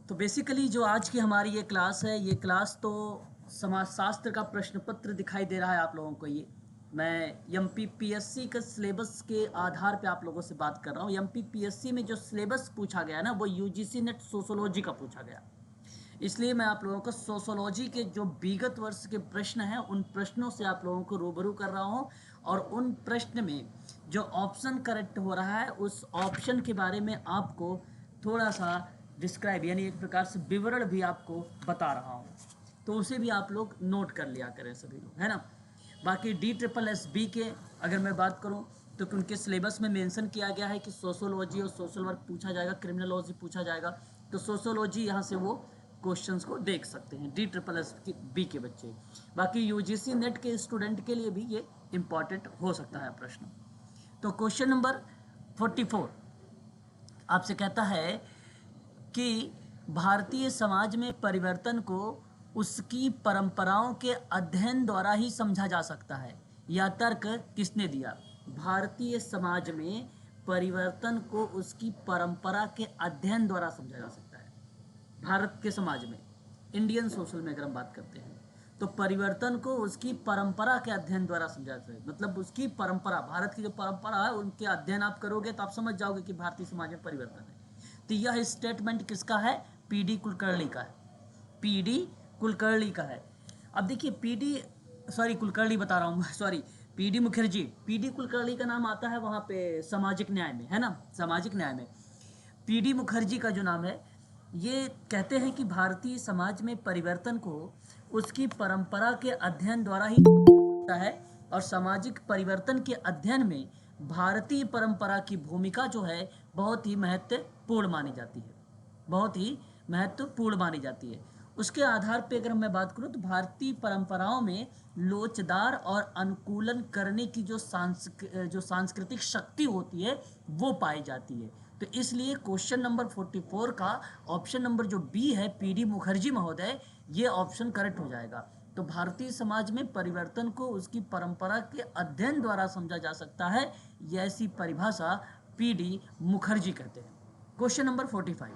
तो बेसिकली जो आज की हमारी ये क्लास है, ये क्लास तो समाजशास्त्र का प्रश्न पत्र दिखाई दे रहा है आप लोगों को। ये मैं एमपीपीएससी के सिलेबस के आधार पे आप लोगों से बात कर रहा हूँ। एमपीपीएससी में जो सिलेबस पूछा गया ना, वो यूजीसी नेट सोशोलॉजी का पूछा गया। इसलिए मैं आप लोगों को सोशोलॉजी के जो विगत वर्ष के प्रश्न हैं, उन प्रश्नों से आप लोगों को रूबरू कर रहा हूँ। और उन प्रश्न में जो ऑप्शन करेक्ट हो रहा है, उस ऑप्शन के बारे में आपको थोड़ा सा डिस्क्राइब यानी एक प्रकार से विवरण भी आपको बता रहा हूँ। तो उसे भी आप लोग नोट कर लिया करें सभी लोग, है ना। बाकी DSSB के अगर मैं बात करूँ तो उनके सिलेबस में मेंशन किया गया है कि सोशोलॉजी और सोशल वर्क पूछा जाएगा, क्रिमिनोलॉजी पूछा जाएगा। तो सोशोलॉजी यहाँ से वो क्वेश्चंस को देख सकते हैं DSSB के बच्चे। बाकी यूजीसी नेट के स्टूडेंट के लिए भी ये इम्पॉर्टेंट हो सकता है प्रश्न। तो क्वेश्चन नंबर 44 आपसे कहता है कि भारतीय समाज में परिवर्तन को उसकी परंपराओं के अध्ययन द्वारा ही समझा जा सकता है। यह तर्क किसने दिया? भारतीय समाज में परिवर्तन को उसकी परंपरा के अध्ययन द्वारा समझा जा सकता है। भारत के समाज में, इंडियन सोशल में अगर हम बात करते हैं, तो परिवर्तन को उसकी परंपरा के अध्ययन द्वारा समझा जाता है। मतलब उसकी परंपरा, भारत की जो परंपरा है, उनके अध्ययन आप करोगे तो आप समझ जाओगे कि भारतीय समाज में परिवर्तन है। तो यह स्टेटमेंट किसका है? पीडी कुलकर्णी का है। पीडी कुलकर्णी का है। अब देखिए कुलकर्णी बता रहा हूँ sorry, PD Mukherjee. PD Kulkarni का नाम आता है वहाँ पे सामाजिक न्याय में, है ना, सामाजिक न्याय में। पीडी मुखर्जी का जो नाम है, ये कहते हैं कि भारतीय समाज में परिवर्तन को उसकी परंपरा के अध्ययन द्वारा ही होता है। और सामाजिक परिवर्तन के अध्ययन में भारतीय परंपरा की भूमिका जो है बहुत ही महत्वपूर्ण मानी जाती है, बहुत ही महत्वपूर्ण मानी जाती है। उसके आधार पर अगर मैं बात करूं तो भारतीय परंपराओं में लोचदार और अनुकूलन करने की जो सांस्कृतिक शक्ति होती है वो पाई जाती है। तो इसलिए क्वेश्चन नंबर 44 का ऑप्शन नंबर जो बी है, पीडी मुखर्जी महोदय, ये ऑप्शन करेक्ट हो जाएगा। तो भारतीय समाज में परिवर्तन को उसकी परंपरा के अध्ययन द्वारा समझा जा सकता है, ये ऐसी परिभाषा पीडी मुखर्जी कहते हैं। क्वेश्चन नंबर 45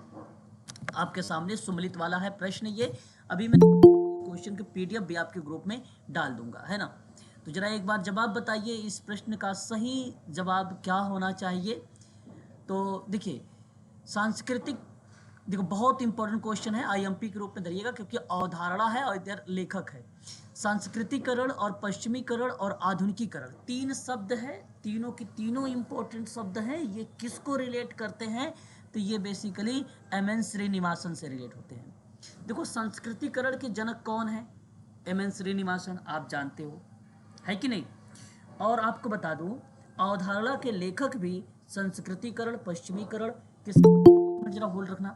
आपके सामने सुमलित वाला है प्रश्न। ये अभी मैं क्वेश्चन के पीडीएफ भी आपके ग्रुप में डाल दूंगा, है ना। तो जरा एक बार जवाब बताइए, इस प्रश्न का सही जवाब क्या होना चाहिए? तो देखिए, सांस्कृतिक, देखो बहुत इंपॉर्टेंट क्वेश्चन है, आईएमपी के रूप में धरिएगा क्योंकि अवधारणा है और इधर लेखक है। सांस्कृतिकरण और पश्चिमीकरण और आधुनिकीकरण तीन शब्द है, तीनों की तीनों इंपॉर्टेंट शब्द हैं। ये किसको रिलेट करते हैं? तो ये बेसिकली एमएन श्रीनिवासन से रिलेट होते हैं। देखो, संस्कृतिकरण के जनक कौन है? एमएन श्रीनिवासन, आप जानते हो, है कि नहीं। और आपको बता दूं, अवधारणा के लेखक भी संस्कृतिकरण, पश्चिमीकरण किस, जरा होल्ड रखना।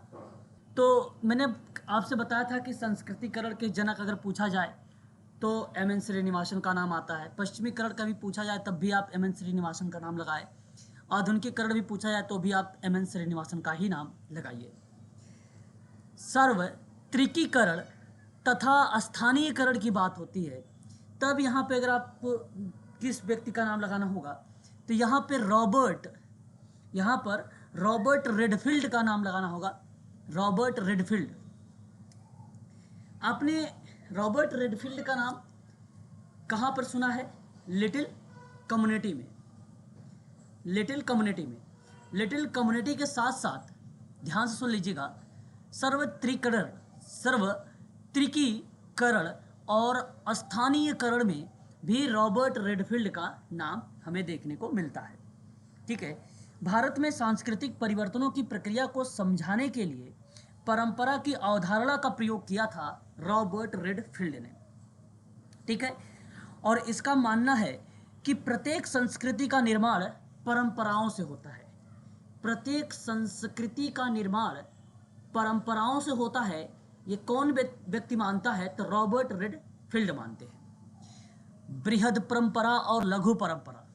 तो मैंने आपसे बताया था कि संस्कृतिकरण के जनक अगर पूछा जाए तो एमएन श्रीनिवासन का नाम आता है। पश्चिमीकरण का भी पूछा जाए तब भी आप एमएन श्रीनिवासन का नाम लगाए। आधुनिकीकरण भी पूछा जाए तो भी आप एमएन श्रीनिवासन का ही नाम लगाइए। सार्वत्रिकीकरण तथा स्थानीयकरण की बात होती है, तब यहाँ पे अगर आप किस व्यक्ति का नाम लगाना होगा तो यहाँ पर रॉबर्ट रेडफील्ड का नाम लगाना होगा। रॉबर्ट रेडफील्ड, आपने रॉबर्ट रेडफील्ड का नाम कहाँ पर सुना है? लिटिल कम्युनिटी में। लिटिल कम्युनिटी के साथ साथ ध्यान से सुन लीजिएगा, सर्वत्रिकीकरण और स्थानीयकरण में भी रॉबर्ट रेडफील्ड का नाम हमें देखने को मिलता है। ठीक है। भारत में सांस्कृतिक परिवर्तनों की प्रक्रिया को समझाने के लिए परंपरा की अवधारणा का प्रयोग किया था रॉबर्ट रेडफील्ड ने। ठीक है। और इसका मानना है कि प्रत्येक संस्कृति का निर्माण परंपराओं से होता है। प्रत्येक संस्कृति का निर्माण परंपराओं से होता है। ये कौन व्यक्ति मानता है? तो रॉबर्ट रेडफील्ड मानते हैं। बृहद परंपरा और लघु परंपरा,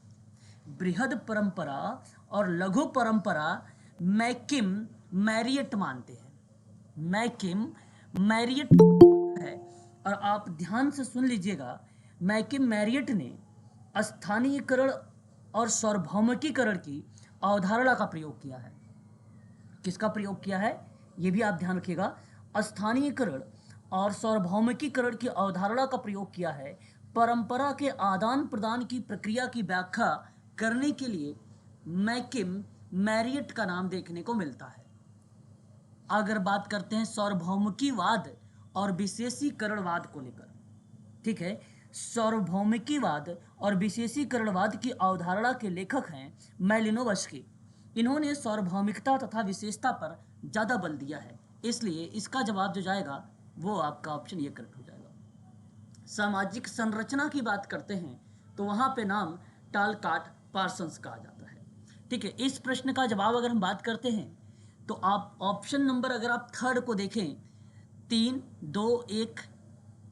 बृहद परंपरा और लघु परंपरा मैकिम मैरियट मानते हैं। मैकिम मैरियट है। और आप ध्यान से सुन लीजिएगा, मैकिम मैरियट ने स्थानीयकरण और सार्वभौमिकीकरण की अवधारणा का प्रयोग किया है। किसका प्रयोग किया है? ये भी आप ध्यान रखिएगा। स्थानीयकरण और सार्वभौमिकीकरण की अवधारणा का प्रयोग किया है परंपरा के आदान प्रदान की प्रक्रिया की व्याख्या करने के लिए मैकिम मैरियट का नाम देखने को मिलता है। अगर बात करते हैं सार्वभौमिकीवाद और विशेषीकरणवाद को लेकर, ठीक है, सार्वभौमिकीवाद और विशेषीकरणवाद की अवधारणा के लेखक हैं मैलिनोवस्की। इन्होंने सार्वभौमिकता तथा विशेषता पर ज़्यादा बल दिया है, इसलिए इसका जवाब जो जाएगा वो आपका ऑप्शन ये करेक्ट हो जाएगा। सामाजिक संरचना की बात करते हैं तो वहाँ पे नाम टालकाट पार्सन्स कहा जाता है। ठीक है, इस प्रश्न का जवाब अगर हम बात करते हैं तो आप ऑप्शन नंबर अगर आप थर्ड को देखें 3, 2, 1,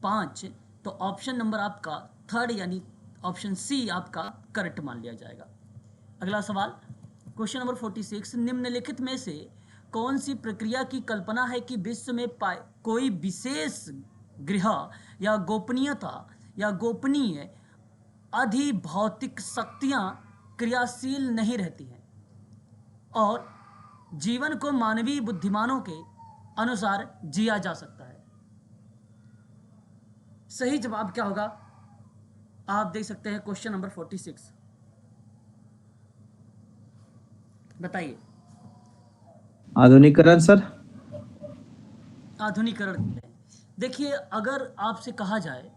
5, तो ऑप्शन नंबर आपका थर्ड यानी ऑप्शन सी आपका करेक्ट मान लिया जाएगा। अगला सवाल क्वेश्चन नंबर 46, निम्नलिखित में से कौन सी प्रक्रिया की कल्पना है कि विश्व में कोई विशेष गृह या गोपनीयता या गोपनीय अधिभौतिक शक्तियां क्रियाशील नहीं रहती हैं और जीवन को मानवीय बुद्धिमानों के अनुसार जिया जा सकता है? सही जवाब क्या होगा आप देख सकते हैं क्वेश्चन नंबर 46, बताइए। आधुनिकीकरण सर। आधुनिकीकरण। देखिए, अगर आपसे कहा जाए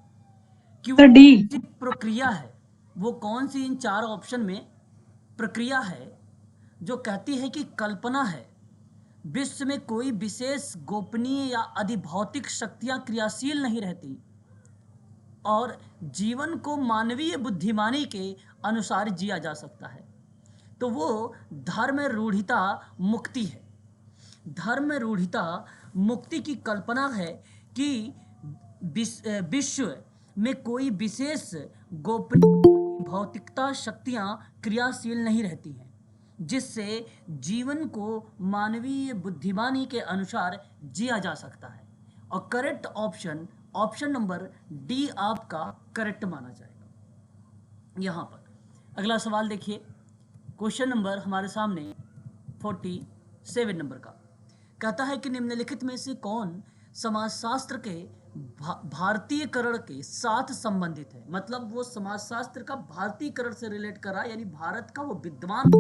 कि सर वो डी। कौन सी प्रक्रिया है, वो कौन सी इन 4 ऑप्शन में प्रक्रिया है जो कहती है कि कल्पना है विश्व में कोई विशेष गोपनीय या अधिभौतिक शक्तियां क्रियाशील नहीं रहती और जीवन को मानवीय बुद्धिमानी के अनुसार जिया जा सकता है, तो वो धर्म रूढ़िता मुक्ति है। धर्म रूढ़िता मुक्ति की कल्पना है कि विश्व में कोई विशेष गोपनीय भौतिकता शक्तियां क्रियाशील नहीं रहती हैं जिससे जीवन को मानवीय बुद्धिमानी के अनुसार जिया जा सकता है। और करेक्ट ऑप्शन नंबर डी आपका करेक्ट माना जाएगा यहाँ पर। अगला सवाल देखिए, क्वेश्चन नंबर हमारे सामने 47 नंबर का कहता है कि निम्नलिखित में से कौन समाजशास्त्र के भारतीयकरण के साथ संबंधित है। मतलब वो समाजशास्त्र का भारतीयकरण से रिलेट कर रहा है, यानी भारत का वो विद्वान,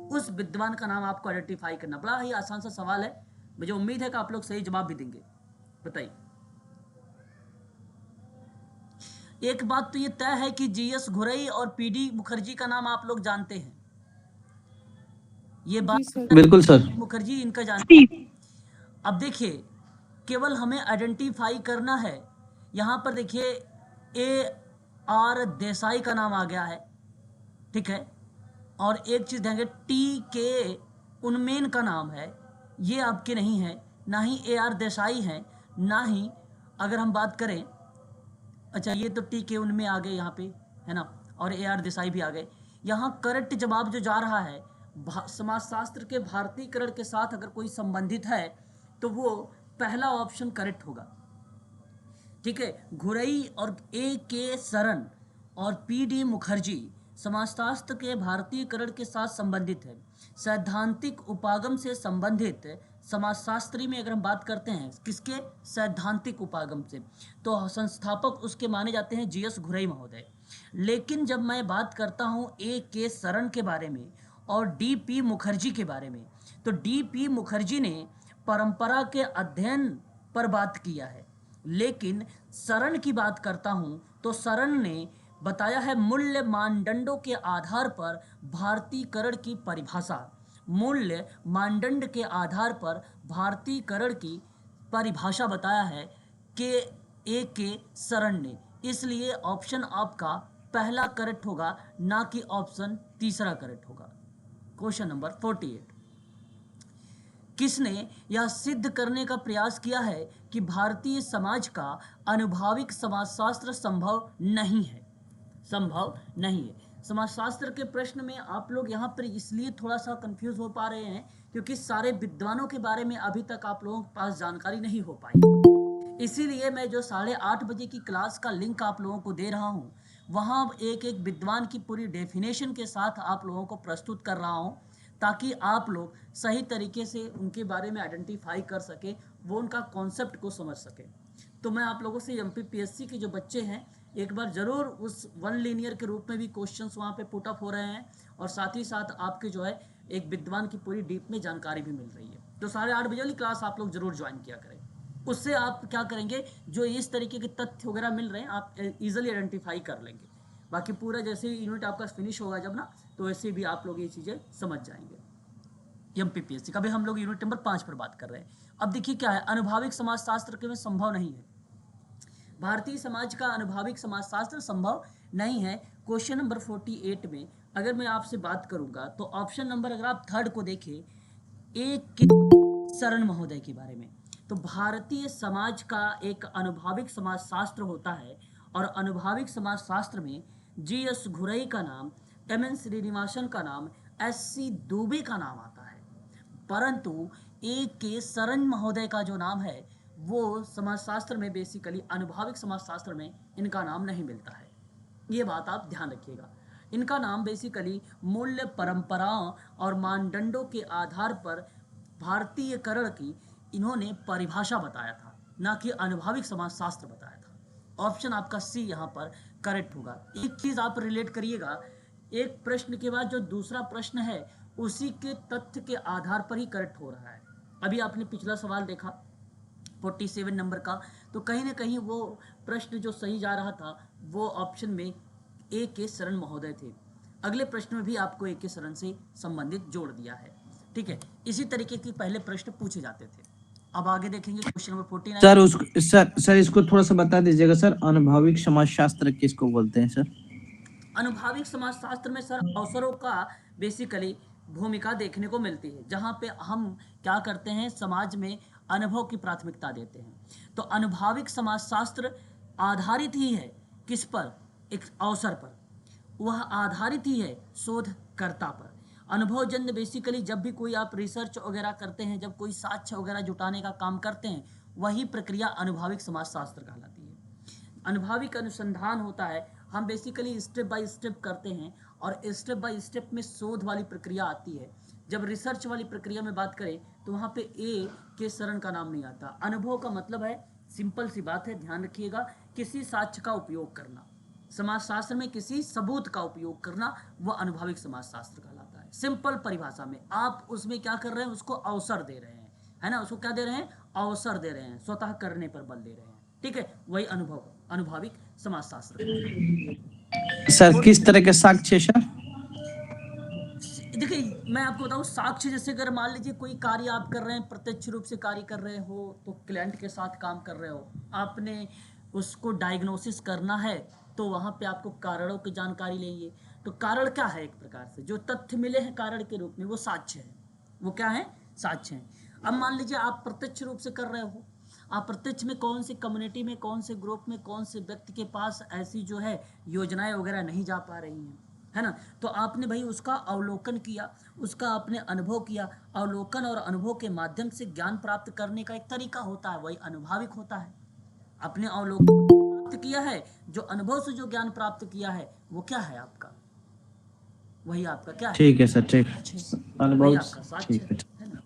उस विद्वान का नाम आपको आइडेंटिफाई करना। बड़ा ही आसान सा सवाल है, मुझे उम्मीद है कि आप लोग सही जवाब भी देंगे। बताइए। एक बात तो ये तय है कि जीएस घुरई और पीडी मुखर्जी का नाम आप लोग जानते हैं, ये बात बिल्कुल सर। मुखर्जी इनका जानते हैं। अब देखिए, केवल हमें आइडेंटिफाई करना है। यहाँ पर देखिए AR देसाई का नाम आ गया है, ठीक है, और एक चीज़ देंगे TK उन्मेन का नाम है, ये आपके नहीं है, ना ही AR देसाई है, ना ही अगर हम बात करें, अच्छा ये तो TK उनमें आ गए यहाँ पे, है ना, और AR देसाई भी आ गए। यहाँ करेक्ट जवाब जो जा रहा है समाजशास्त्र के भारतीयकरण के साथ अगर कोई संबंधित है तो वो पहला ऑप्शन करेक्ट होगा, ठीक है। घुरई और AK सरन और PD मुखर्जी समाजशास्त्र के भारतीयकरण के साथ संबंधित है। सैद्धांतिक उपागम से संबंधित समाजशास्त्री में अगर हम बात करते हैं किसके, सैद्धांतिक उपागम से, तो संस्थापक उसके माने जाते हैं GS घुरई महोदय। लेकिन जब मैं बात करता हूँ AK सरन के बारे में और DP मुखर्जी के बारे में, तो DP मुखर्जी ने परंपरा के अध्ययन पर बात किया है, लेकिन सरन की बात करता हूँ तो सरन ने बताया है मूल्य मानदंडों के आधार पर भारतीयकरण की परिभाषा। मूल्य मानदंड के आधार पर भारतीयकरण की परिभाषा बताया है कि AK सरन ने, इसलिए ऑप्शन आपका पहला करेक्ट होगा, ना कि ऑप्शन तीसरा करेक्ट होगा। क्वेश्चन नंबर 48, किसने यह सिद्ध करने का प्रयास किया है कि भारतीय समाज का अनुभाविक समाजशास्त्र संभव नहीं है? संभव नहीं है। समाजशास्त्र के प्रश्न में आप लोग यहाँ पर इसलिए थोड़ा सा कंफ्यूज हो पा रहे हैं क्योंकि सारे विद्वानों के बारे में अभी तक आप लोगों के पास जानकारी नहीं हो पाई। इसीलिए मैं जो 8:30 बजे की क्लास का लिंक आप लोगों को दे रहा हूँ, वहाँ एक एक विद्वान की पूरी डेफिनेशन के साथ आप लोगों को प्रस्तुत कर रहा हूँ, ताकि आप लोग सही तरीके से उनके बारे में आइडेंटिफाई कर सके, वो उनका कॉन्सेप्ट को समझ सके। तो मैं आप लोगों से एमपीपीएससी के जो बच्चे हैं, एक बार जरूर उस वन लीनियर के रूप में भी क्वेश्चंस वहाँ पे पुट अप हो रहे हैं, और साथ ही साथ आपके जो है एक विद्वान की पूरी डीप में जानकारी भी मिल रही है। तो 8:30 बजे वाली क्लास आप लोग जरूर ज्वाइन किया करें। उससे आप क्या करेंगे, जो इस तरीके के तथ्य वगैरह मिल रहे हैं आप इजीली आइडेंटिफाई कर लेंगे। बाकी पूरा जैसे ही यूनिट आपका फिनिश होगा जब ना, तो वैसे भी आप लोग ये चीज़ें समझ जाएंगे। एमपीपीएससी का भी हम लोग यूनिट नंबर 5 पर बात कर रहे हैं। अब देखिए क्या है, अनुभाविक समाजशास्त्र के में संभव नहीं है। भारतीय समाज का अनुभाविक समाजशास्त्र संभव नहीं है। क्वेश्चन नंबर 48 में अगर मैं आपसे बात करूंगा तो ऑप्शन नंबर, अगर आप थर्ड को देखें, एक के शरण महोदय के बारे में, तो भारतीय समाज का एक अनुभाविक समाजशास्त्र होता है, और अनुभाविक समाजशास्त्र में जी.एस. घुरई का नाम, एम.एन. श्रीनिवासन का नाम, एस.सी. दुबे का नाम आता है, परंतु ए के शरण महोदय का जो नाम है वो समाजशास्त्र में, बेसिकली अनुभाविक समाजशास्त्र में इनका नाम नहीं मिलता है। ये बात आप ध्यान रखिएगा। इनका नाम बेसिकली मूल्य परंपराओं और मानदंडों के आधार पर भारतीयकरण की इन्होंने परिभाषा बताया था, ना कि अनुभाविक समाजशास्त्र बताया था। ऑप्शन आपका सी यहाँ पर करेक्ट होगा। एक चीज आप रिलेट करिएगा, एक प्रश्न के बाद जो दूसरा प्रश्न है उसी के तथ्य के आधार पर ही करेक्ट हो रहा है। अभी आपने पिछला सवाल देखा 47 नंबर का, तो कहीं ना कहीं वो प्रश्न जो सही जा रहा था वो ऑप्शन में ए के शरण महोदय थे। अगले प्रश्न में भी आपको ए के शरण से संबंधित जोड़ दिया है। ठीक है, इसी तरीके के पहले प्रश्न पूछे जाते थे। अब आगे देखेंगे क्वेश्चन नंबर 49। सर उसको सर इसको थोड़ा सा बता दीजिएगा सर, अनुभाविक समाजशास्त्र किसको बोलते हैं सर? अनुभाविक समाजशास्त्र में सर अवसरों का बेसिकली भूमिका देखने को मिलती है, जहाँ पे हम क्या करते हैं, समाज में अनुभव की प्राथमिकता देते हैं। तो अनुभाविक समाजशास्त्र आधारित ही है किस पर, एक अवसर पर, वह आधारित ही है शोधकर्ता पर। अनुभवजन्य बेसिकली जब भी कोई आप रिसर्च वगैरह करते हैं, जब कोई साक्ष्य वगैरह जुटाने का काम करते हैं, वही प्रक्रिया अनुभाविक समाजशास्त्र कहलाती है। अनुभाविक अनुसंधान होता है, हम बेसिकली स्टेप बाय स्टेप करते हैं, और स्टेप बाय स्टेप में शोध वाली प्रक्रिया आती है। जब रिसर्च वाली प्रक्रिया में बात करें तो वहाँ पे ए के शरण का नाम नहीं आता। अनुभव का मतलब है, सिंपल सी बात है, ध्यान रखिएगा, किसी साक्ष्य का उपयोग करना, समाजशास्त्र में किसी सबूत का उपयोग करना, वह अनुभाविक समाजशास्त्र कहलाता है। सिंपल परिभाषा में आप उसमें क्या कर रहे हैं, उसको अवसर दे रहे हैं, है ना, उसको क्या दे रहे हैं, अवसर दे रहे हैं, स्वतः करने पर बल दे रहे हैं। ठीक है, वही अनुभाविक समाजशास्त्र। सर किस तरह के साक्ष्य सर? देखिए मैं आपको बताऊं, साक्ष्य जैसे अगर मान लीजिए कोई कार्य आप कर रहे हैं, प्रत्यक्ष रूप से कार्य कर रहे हो, तो क्लाइंट के साथ काम कर रहे हो, आपने उसको डायग्नोसिस करना है, तो वहां पे आपको कारणों की जानकारी लेंगे। तो कारण क्या है, एक प्रकार से जो तथ्य मिले हैं कारण के रूप में, वो साक्ष्य है। वो क्या है, साक्ष्य है। अब मान लीजिए आप प्रत्यक्ष रूप से कर रहे हो, आप प्रत्यक्ष में कौन सी कम्युनिटी में, कौन से ग्रुप में, कौन से व्यक्ति के पास ऐसी जो है योजनाएं वगैरह नहीं जा पा रही हैं, है ना, तो आपने भाई उसका अवलोकन किया, उसका आपने अनुभव किया। अवलोकन और अनुभव के माध्यम से ज्ञान प्राप्त करने का एक तरीका होता है, वही अनुभाविक होता है। अपने अवलोकन प्राप्त किया है, जो अनुभव से जो ज्ञान प्राप्त किया है, वो क्या है आपका, वही आपका क्या है, ठीक है सर, ठीक, वही अनुभव, आपका साक्ष्य ठीक है। है ना।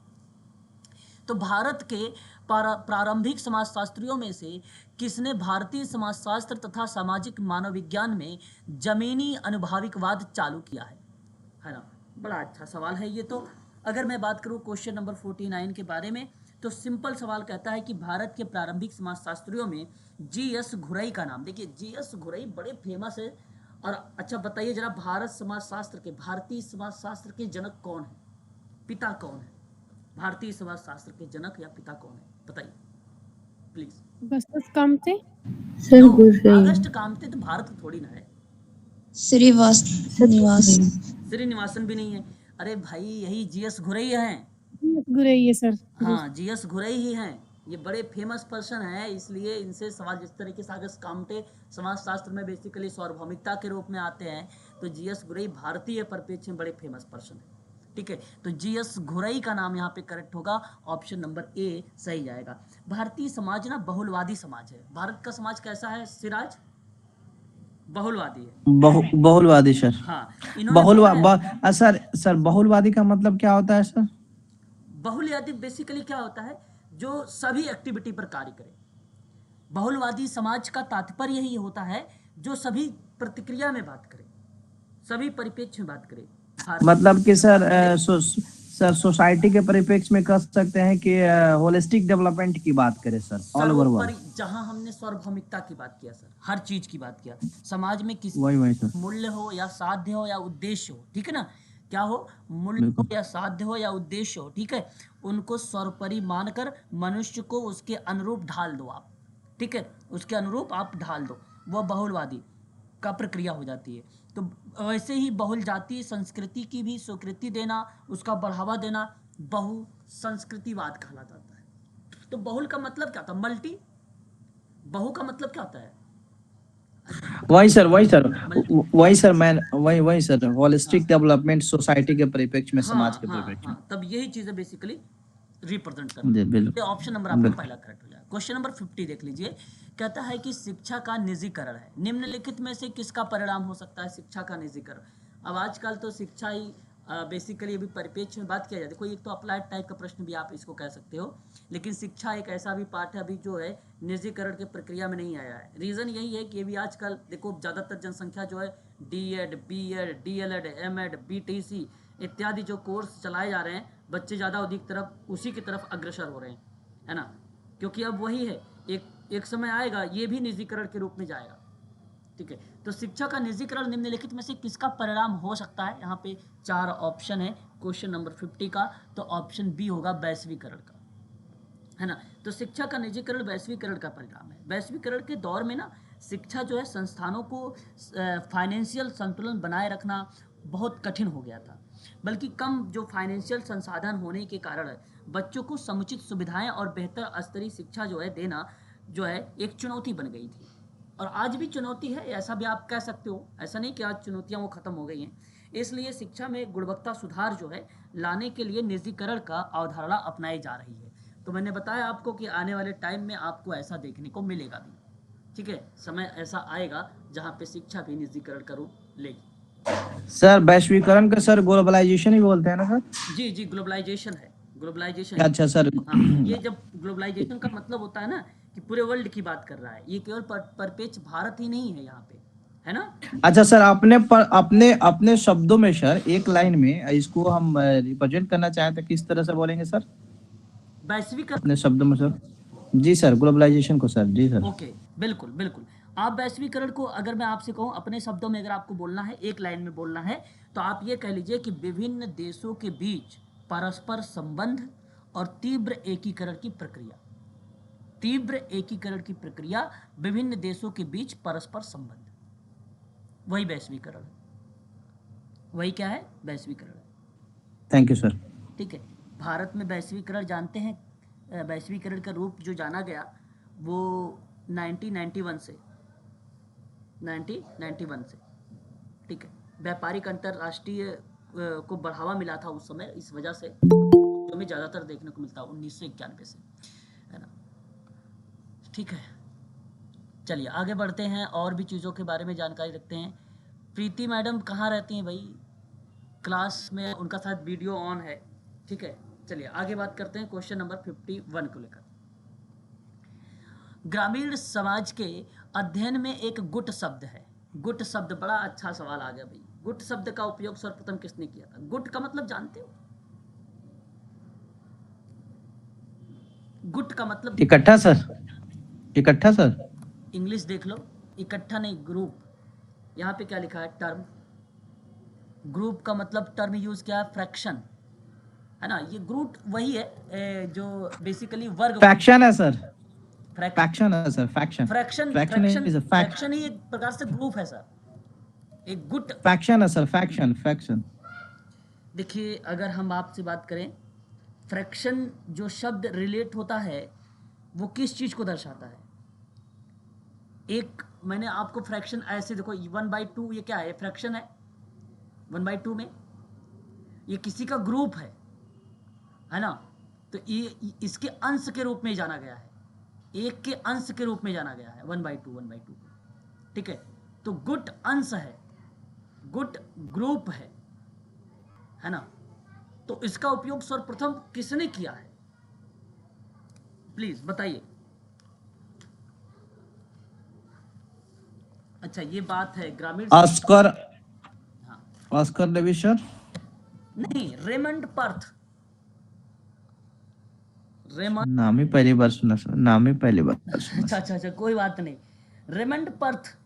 तो भारत के प्रारंभिक समाजशास्त्रियों में से किसने भारतीय समाजशास्त्र तथा सामाजिक मानव विज्ञान में जमीनी अनुभाविकवाद चालू किया है ना। बड़ा अच्छा सवाल है ये। तो अगर मैं बात करूँ क्वेश्चन नंबर 49 के बारे में, तो सिंपल सवाल कहता है कि भारत के प्रारंभिक समाजशास्त्रियों में जी.एस. घुरई का नाम, देखिए जी.एस. घुरई बड़े फेमस है। और अच्छा बताइए जरा, भारत समाजशास्त्र के, भारतीय समाजशास्त्र के जनक कौन है, पिता कौन है, भारतीय समाजशास्त्र के जनक या पिता कौन है, बताइए please. Augustus Kamate. No, August कामते तो भारत का थोड़ी ना है। श्रीनिवासन भी नहीं है। अरे भाई यही जी.एस. घुरई हैं। घुरई है सर। हाँ, जी.एस. घुरई ही हैं। ये बड़े फेमस पर्सन है, इसलिए इनसे सवाल जिस तरीके से अगस्त कामटे समाजशास्त्र में बेसिकली सार्वभौमिकता के रूप में आते हैं, तो जी.एस. घुरई भारतीय परिप्रेक्ष्य में बड़े फेमस पर्सन है। ठीक है, तो जी.एस. घुरई का नाम यहाँ पे करेक्ट होगा, ऑप्शन नंबर ए सही जाएगा। भारतीय समाज ना बहुलवादी समाज है। भारत का समाज कैसा है सिराज? बहुलवादी है। बहुलवादी सर। हाँ, इन्होंने बोला है सर बहुलवादी का मतलब क्या होता है सर? बहुलवादी बेसिकली क्या होता है, जो सभी एक्टिविटी पर कार्य करे। बहुलवादी समाज का तात्पर्य यही होता है जो सभी प्रतिक्रिया में बात करे, सभी परिप्रेक्ष्य में बात करे। मतलब कि सर सर सोसाइटी के परिप्रेक्ष्य में कह सकते हैं कि होलिस्टिक डेवलपमेंट की बात करें सर, ऑल ओवर वर्ल्ड। सर्वोपरि जहां हमने सार्वभौमिकता की बात किया सर, हर चीज की बात किया, समाज में किसी वही सर। मूल्य हो या साध्य हो या उद्देश्य हो, ठीक है ना, क्या हो, मूल्य हो बिल्कुल। या साध्य हो या उद्देश्य हो, ठीक है, उनको सर्वोपरि मानकर मनुष्य को उसके अनुरूप ढाल दो आप, ठीक है, उसके अनुरूप आप ढाल दो, वह बहुलवादी का प्रक्रिया हो जाती है। तो वैसे ही बहुल जातीय संस्कृति की भी स्वीकृति देना, उसका बढ़ावा देना बहु संस्कृतिवाद कहा जाता है। तो बहुल का मतलब क्या होता है? मल्टी। बहु का मतलब क्या होता है? वही सर मल्टी। वही सर हाँ होलिस्टिक डेवलपमेंट सोसाइटी के परिप्रेक्ष्य में, समाज हाँ के हाँ परिप्रेक्ष्य में। हाँ, तब यही चीजें बेसिकली रिप्रेजेंट जी करती है। बिल्कुल ऑप्शन नंबर आपका बिल्कुल। पहला करेक्ट हो जाएगा। क्वेश्चन नंबर 50 देख लीजिए, कहता है कि शिक्षा का निजीकरण है, निम्नलिखित में से किसका परिणाम हो सकता है शिक्षा का निजीकरण? अब आजकल तो शिक्षा ही बेसिकली अभी परिप्रेक्ष्य में बात किया जाती है, कोई एक तो अप्लाइड टाइप का प्रश्न भी आप इसको कह सकते हो, लेकिन शिक्षा एक ऐसा भी पार्ट है अभी जो है निजीकरण की प्रक्रिया में नहीं आया है। रीज़न यही है कि अभी आजकल देखो ज़्यादातर जनसंख्या जो है D.Ed, B.Ed, D.Led, M.Ed, B.Tc इत्यादि जो कोर्स चलाए जा रहे हैं, बच्चे ज़्यादा अधिक तरफ उसी की तरफ अग्रसर हो रहे हैं, है ना, क्योंकि अब वही है, एक समय आएगा ये भी निजीकरण के रूप में जाएगा, ठीक है। तो शिक्षा का निजीकरण निम्नलिखित में से किसका परिणाम हो सकता है? यहाँ पे 4 ऑप्शन है क्वेश्चन नंबर 50 का, तो ऑप्शन बी होगा वैश्वीकरण का, है ना। तो शिक्षा का निजीकरण वैश्वीकरण का परिणाम है। वैश्वीकरण के दौर में ना शिक्षा जो है संस्थानों को फाइनेंशियल संतुलन बनाए रखना बहुत कठिन हो गया था, बल्कि कम जो फाइनेंशियल संसाधन होने के कारण बच्चों को समुचित सुविधाएं और बेहतर स्तरीय शिक्षा जो है देना जो है एक चुनौती बन गई थी, और आज भी चुनौती है, ऐसा भी आप कह सकते हो। ऐसा नहीं कि आज चुनौतियां वो खत्म हो गई हैं। इसलिए शिक्षा में गुणवत्ता सुधार जो है लाने के लिए निजीकरण का अवधारणा अपनाई जा रही है। तो मैंने बताया आपको कि आने वाले टाइम में आपको ऐसा देखने को मिलेगा भी, ठीक है, समय ऐसा आएगा जहाँ पे शिक्षा भी निजीकरण का रूप लेगी। सर वैश्वीकरण का सर ग्लोबलाइजेशन ही बोलते हैं ना सर? जी जी, ग्लोबलाइजेशन है, ग्लोबलाइजेशन। अच्छा सर। हाँ, ये जब ग्लोबलाइजेशन का मतलब होता है ना कि पूरे वर्ल्ड की बात कर रहा है, ये केवल परिपेक्ष भारत ही नहीं है यहाँ पे, है ना। अच्छा सर अपने अपने शब्दों में सर, एक लाइन में इसको हम रिप्रेजेंट करना चाहें तो किस तरह से बोलेंगे सर वैश्वीकरण। अपने शब्दों में सर? जी सर, ग्लोबलाइजेशन को सर। जी सर। ओके, बिल्कुल बिल्कुल। आप वैश्वीकरण को अगर मैं आपसे कहूँ अपने शब्दों में, अगर आपको बोलना है, एक लाइन में बोलना है, तो आप ये कह लीजिए कि विभिन्न देशों के बीच परस्पर संबंध और तीव्र एकीकरण की प्रक्रिया। तीव्र एकीकरण की प्रक्रिया, विभिन्न देशों के बीच परस्पर संबंध, वही वैश्वीकरण है। वही क्या है? वैश्वीकरण है। Thank you sir. ठीक है। भारत में वैश्वीकरण जानते हैं, वैश्वीकरण का रूप जो जाना गया वो 1991 से, 1991 से, ठीक है। व्यापारिक अंतरराष्ट्रीय को बढ़ावा मिला था उस समय, इस वजह से जो हमें ज़्यादातर देखने को मिलता है 1991 से, है ना, ठीक है। चलिए आगे बढ़ते हैं, और भी चीज़ों के बारे में जानकारी रखते हैं। प्रीति मैडम कहाँ रहती हैं भाई? क्लास में उनका साथ वीडियो ऑन है, ठीक है। चलिए आगे बात करते हैं क्वेश्चन नंबर 51 को लेकर। ग्रामीण समाज के अध्ययन में एक गुट शब्द है। गुट शब्द, बड़ा अच्छा सवाल आ गया भाई। गुट शब्द का उपयोग सर्वप्रथम किसने किया था? गुट का मतलब जानते हो? गुट का मतलब इकट्ठा सर, इकट्ठा सर। इंग्लिश देख लो, इकट्ठा नहीं, ग्रुप। यहाँ पे क्या लिखा है? टर्म। ग्रुप का मतलब टर्म यूज किया है फ्रैक्शन, है ना। ये ग्रुप वही है जो बेसिकली वर्ग। फैक्शन है सर, फ्रैक्शन, फैक्शन है sir, faction. Fraction faction fraction is a fact. फ्रैक्शन ही एक प्रकार से ग्रुप है सर, एक गुट। फैक्शन है सर, फैक्शन फैक्शन। देखिए अगर हम आपसे बात करें, फ्रैक्शन जो शब्द रिलेट होता है वो किस चीज को दर्शाता है? एक मैंने आपको फ्रैक्शन ऐसे देखो, 1/2 ये क्या है? फ्रैक्शन है। 1/2 में ये किसी का ग्रुप है ना। तो ये इसके अंश के रूप में जाना गया है, एक के अंश के रूप में जाना गया है 1/2 1/2, ठीक है। तो गुट अंश है, गुट ग्रुप है ना। तो इसका उपयोग सर्वप्रथम किसने किया है, प्लीज बताइए। अच्छा ये बात है ग्रामीण। ऑस्कर हाँ ऑस्कर डेविस सर। नहीं, रेमंड पर्थ। रेमंड नाम ही पहली बार सुना सर, नाम ही पहली बार सुना। अच्छा कोई बात नहीं। Raymond Perth,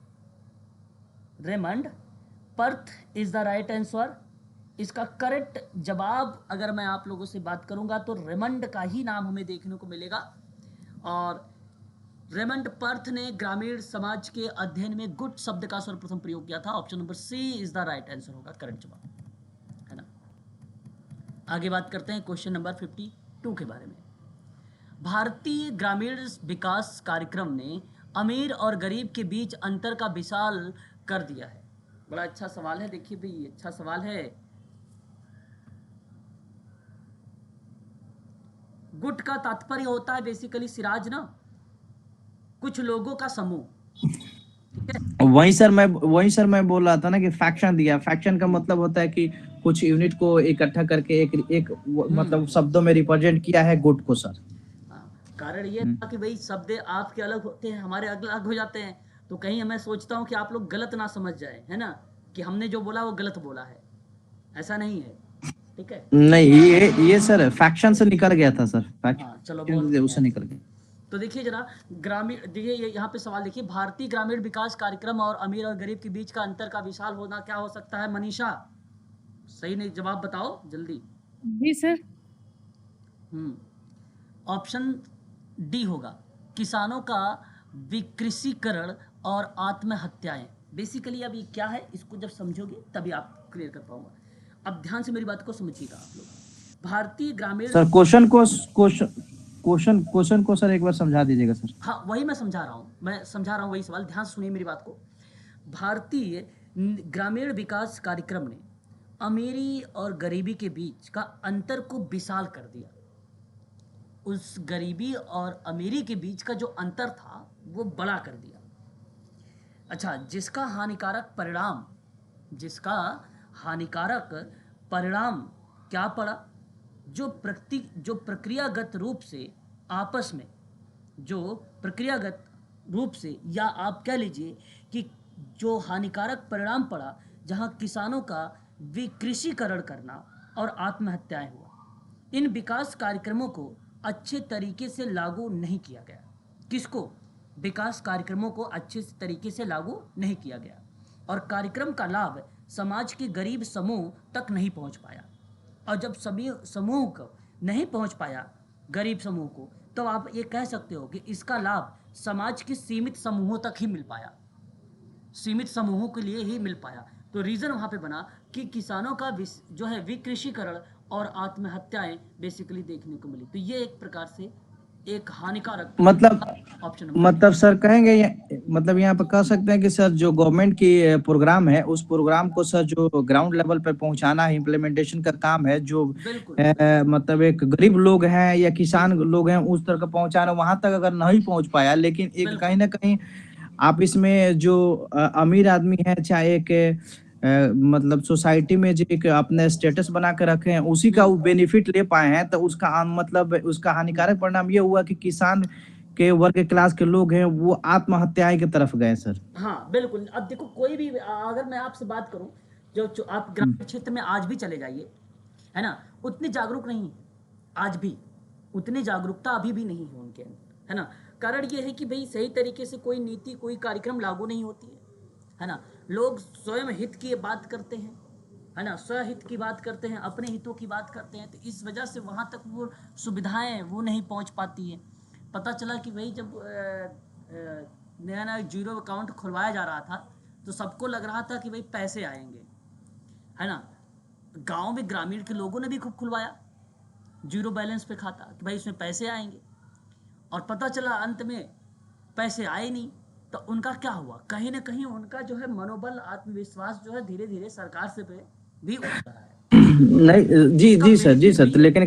Raymond Perth is the right answer. इसका करेक्ट जवाब अगर मैं आप लोगों से बात करूंगा तो रेमंड का ही नाम हमें देखने को मिलेगा। और रेमंड पर्थ ने ग्रामीण समाज के अध्ययन में गुट शब्द का सर्वप्रथम प्रयोग किया था। Option number C is the right answer होगा करेक्ट जवाब, है ना। आगे बात करते हैं क्वेश्चन नंबर 52 के बारे में। भारतीय ग्रामीण विकास कार्यक्रम ने अमीर और गरीब के बीच अंतर का विशाल कर दिया है। बड़ा अच्छा सवाल है, देखिए भाई अच्छा सवाल है। गुट का तात्पर्य होता है बेसिकली सिराज ना, कुछ लोगों का समूह, ठीक है। वही सर मैं बोल रहा था ना कि फैक्शन दिया। फैक्शन का मतलब होता है कि कुछ यूनिट को इकट्ठा करके एक मतलब शब्दों में रिप्रेजेंट किया है गुट को सर। हाँ, कारण ये था कि भाई शब्द आपके अलग होते हैं, हमारे अलग हो जाते हैं, तो कहीं मैं सोचता हूँ कि आप लोग गलत ना समझ जाए, है ना, कि हमने जो बोला वो गलत बोला है, ऐसा नहीं है, ठीक है। नहीं ये सर फैक्शन से निकल गया था सर। हाँ चलो बहुत उससे निकल गया। तो देखिए जरा ग्रामीण, देखिए यहाँ पे सवाल देखिए, भारतीय ग्रामीण विकास कार्यक्रम और अमीर और गरीब के बीच का अंतर का विशाल होना क्या हो सकता है मनीषा? सही नहीं जवाब बताओ जल्दी। जी सर। ऑप्शन डी होगा, किसानों का विकृषीकरण और आत्महत्याएं। बेसिकली अब ये क्या है इसको जब समझोगे तभी आप क्लियर कर पाऊंगा। अब ध्यान से मेरी बात को समझिएगा आप लोग। भारतीय ग्रामीण सर क्वेश्चन को सर एक बार समझा दीजिएगा सर। हाँ वही मैं समझा रहा हूँ वही सवाल, ध्यान से सुनिए मेरी बात को। भारतीय ग्रामीण विकास कार्यक्रम ने अमीरी और गरीबी के बीच का अंतर को विशाल कर दिया। उस गरीबी और अमीरी के बीच का जो अंतर था वो बड़ा कर दिया। अच्छा, जिसका हानिकारक परिणाम क्या पड़ा? जो प्रक्रियागत रूप से आपस में, जो प्रक्रियागत रूप से, या आप कह लीजिए कि जो हानिकारक परिणाम पड़ा, जहां किसानों का विकृषीकरण करना और आत्महत्याएं हुआ। इन विकास कार्यक्रमों को अच्छे तरीके से लागू नहीं किया गया। किसको? विकास कार्यक्रमों को अच्छे तरीके से लागू नहीं किया गया, और कार्यक्रम का लाभ समाज के गरीब समूह तक नहीं पहुंच पाया। और जब सभी समूह को नहीं पहुंच पाया, गरीब समूह को, तो आप ये कह सकते हो कि इसका लाभ समाज के सीमित समूहों तक ही मिल पाया, सीमित समूहों के लिए ही मिल पाया। तो रीजन वहां पे बना कि किसानों का जो है विकृषीकरण और आत्महत्याएं बेसिकली देखने को मिली। तो ये एक प्रकार से एक हानिकारक मतलब सर कहेंगे मतलब यहाँ पे कह सकते हैं कि सर जो गवर्नमेंट की प्रोग्राम है, उस प्रोग्राम को सर जो ग्राउंड लेवल पे पहुंचाना है, इम्प्लीमेंटेशन का काम है, जो मतलब एक गरीब लोग हैं या किसान लोग हैं उस तक पहुंचाना, वहां तक अगर नहीं पहुंच पाया, लेकिन एक कहीं ना कहीं आप इसमें जो अमीर आदमी है, चाहे एक मतलब सोसाइटी में जो एक अपने स्टेटस बना के रखे हैं, उसी का वो बेनिफिट ले पाए हैं, तो उसका मतलब उसका हानिकारक परिणाम ये हुआ कि किसान के वर्ग क्लास के लोग हैं वो आत्महत्याएं की तरफ गए सर। हाँ बिल्कुल। अब देखो कोई भी, अगर मैं आपसे बात करूं, जो आप ग्रामीण क्षेत्र में आज भी चले जाइए, है ना, उतने जागरूक नहीं, आज भी उतनी जागरूकता अभी भी नहीं है उनके अंदर, है ना। कारण ये है कि भाई सही तरीके से कोई नीति, कोई कार्यक्रम लागू नहीं होती है ना। लोग स्वयं हित की बात करते हैं, है ना, स्वहित की बात करते हैं, अपने हितों की बात करते हैं, तो इस वजह से वहाँ तक वो सुविधाएं वो नहीं पहुँच पाती है। पता चला कि भाई जब नया नया जीरो अकाउंट खुलवाया जा रहा था तो सबको लग रहा था कि भाई पैसे आएंगे, है ना। गांव में ग्रामीण के लोगों ने भी खूब खुलवाया जीरो बैलेंस पे खाता कि भाई इसमें पैसे आएंगे, और पता चला अंत में पैसे आए नहीं। तो उनका क्या हुआ? कहीं ना कहीं उनका जो है मनोबल, आत्मविश्वास जो है धीरे धीरे सरकार से पे भी उठ रहा है। नहीं जी सर, तो लेकिन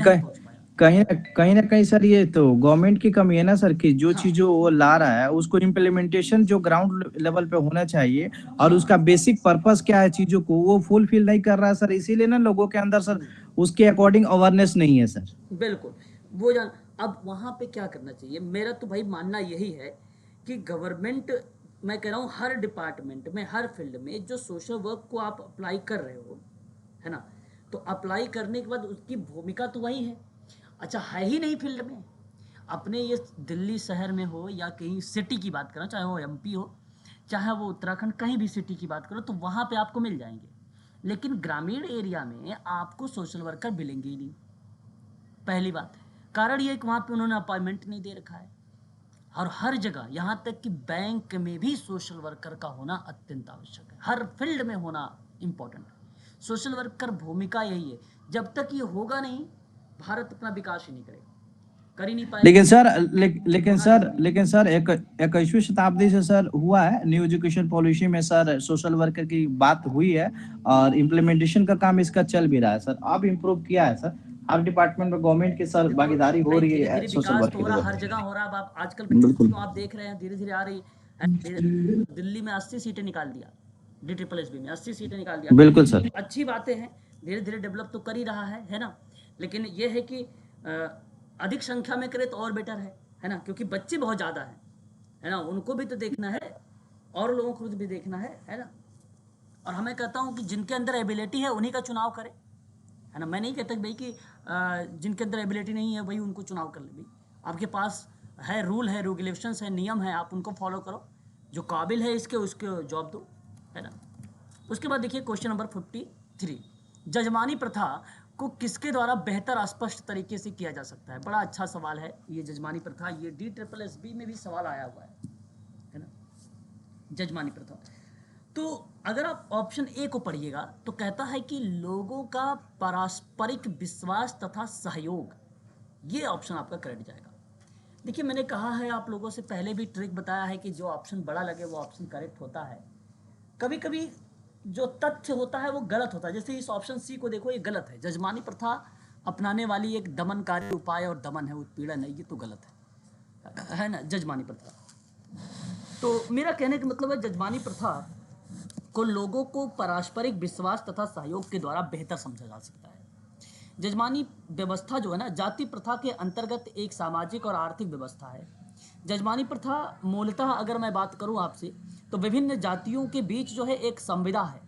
कहीं ना कहीं सर ये तो गवर्नमेंट की कमी है ना सर, कि जो हाँ चीज वो ला रहा है उसको इम्प्लीमेंटेशन जो ग्राउंड लेवल पे होना चाहिए, और हाँ उसका बेसिक पर्पस क्या है चीजों को वो फुलफिल नहीं कर रहा है सर, इसीलिए ना लोगों के अंदर सर उसके अकॉर्डिंग अवेयरनेस नहीं है सर। बिल्कुल। वो जान, अब वहाँ पे क्या करना चाहिए, मेरा तो भाई मानना यही है कि गवर्नमेंट, मैं कह रहा हूँ हर डिपार्टमेंट में, हर फील्ड में जो सोशल वर्क को आप अप्लाई कर रहे हो, है ना, तो अप्लाई करने के बाद उसकी भूमिका तो वही है। अच्छा, है ही नहीं फील्ड में, अपने ये दिल्ली शहर में हो या कहीं सिटी की बात करो, चाहे वो एमपी हो, चाहे वो उत्तराखंड, कहीं भी सिटी की बात करो, तो वहाँ पे आपको मिल जाएंगे। लेकिन ग्रामीण एरिया में आपको सोशल वर्कर मिलेंगे ही नहीं, पहली बात। कारण ये कि वहाँ पे उन्होंने अपॉइंटमेंट नहीं दे रखा है। और हर जगह, यहाँ तक कि बैंक में भी सोशल वर्कर का होना अत्यंत आवश्यक है, हर फील्ड में होना इम्पोर्टेंट है। सोशल वर्कर भूमिका यही है, जब तक ये होगा नहीं, भारत अपना विकास ही नहीं करेगा, कर ही नहीं पाएगा। लेकिन सर वहाँ लेकिन सर 21वीं शताब्दी से सर हुआ है न्यू एजुकेशन पॉलिसी में सर सोशल वर्कर की बात हुई है, और इम्प्लीमेंटेशन का काम इसका चल भी रहा है सर, अब इम्प्रूव किया है सर, हर डिपार्टमेंट में गवर्नमेंट की सर देखो भागीदारी हो भाई, रही धीरे है धीरे सोशल विकास वर्क तो के हो रहा, हर लेवल जगह हो रहा। अब आजकल पे। बिल्कुल तो आप देख रहे हैं, धीरे धीरे आ रही है। दिल्ली में 80 सीटें निकाल दिया, DSSB में 80 सीटें निकाल दिया। बिल्कुल सर। अच्छी बातें हैं, धीरे धीरे डेवलप तो कर ही रहा है ना। लेकिन ये है कि अधिक संख्या में करे तो और बेटर है ना, क्योंकि बच्चे बहुत ज़्यादा हैं, है ना, उनको भी तो देखना है, और लोगों को भी देखना है ना। और हमें कहता हूँ कि जिनके अंदर एबिलिटी है उन्हीं का चुनाव करें, है ना। मैं नहीं कहता भाई कि जिनके अंदर एबिलिटी नहीं है भाई उनको चुनाव कर ले। भाई आपके पास है, रूल है, रेगुलेशंस है, नियम है, आप उनको फॉलो करो, जो काबिल है इसके उसके जॉब दो, है ना। उसके बाद देखिए क्वेश्चन नंबर 53, जजमानी प्रथा को किसके द्वारा बेहतर स्पष्ट तरीके से किया जा सकता है। बड़ा अच्छा सवाल है ये जजमानी प्रथा, ये DSSB में भी सवाल आया हुआ है ना, जजमानी प्रथा। तो अगर आप ऑप्शन ए को पढ़िएगा तो कहता है कि लोगों का पारस्परिक विश्वास तथा सहयोग, ये ऑप्शन आपका करेक्ट जाएगा। देखिए मैंने कहा है आप लोगों से पहले भी, ट्रिक बताया है कि जो ऑप्शन बड़ा लगे वो ऑप्शन करेक्ट होता है। कभी कभी जो तथ्य होता है वो गलत होता है, जैसे इस ऑप्शन सी को देखो, ये गलत है। जजमानी प्रथा अपनाने वाली एक दमनकारी उपाय और दमन है, उत्पीड़न है, ये तो गलत है ना जजमानी प्रथा। तो मेरा कहने का मतलब है जजमानी प्रथा को लोगों को पारस्परिक विश्वास तथा सहयोग के द्वारा बेहतर समझा जा सकता है। जजमानी व्यवस्था जो है ना, जाति प्रथा के अंतर्गत एक सामाजिक और आर्थिक व्यवस्था है। जजमानी प्रथा मूलतः अगर मैं बात करूं आपसे, तो विभिन्न जातियों के बीच जो है एक संविदा है।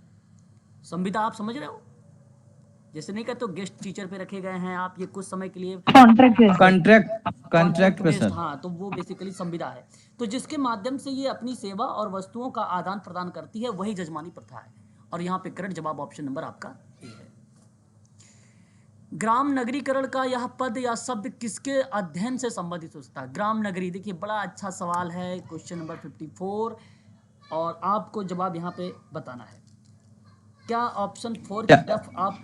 संविदा आप समझ रहे हो, जैसे नहीं कहते गेस्ट टीचर पे रखे गए हैं आप, ये कुछ समय के लिए कॉन्ट्रैक्ट पे बेस्ड, सर। हाँ, तो वो बेसिकली संविदा है। तो जिसके माध्यम से ये अपनी सेवा और वस्तुओं का आदान प्रदान करती है, वही जजमानी प्रथा है। और यहाँ पे करेक्ट जवाब ऑप्शन नंबर आपका ए है। ग्राम नगरीकरण का यह पद या शब्द किसके अध्ययन से संबंधित हो सकता है। ग्राम नगरी, देखिए बड़ा अच्छा सवाल है, क्वेश्चन नंबर 54, और आपको जवाब यहाँ पे बताना है। क्या ऑप्शन 4 की तरफ आप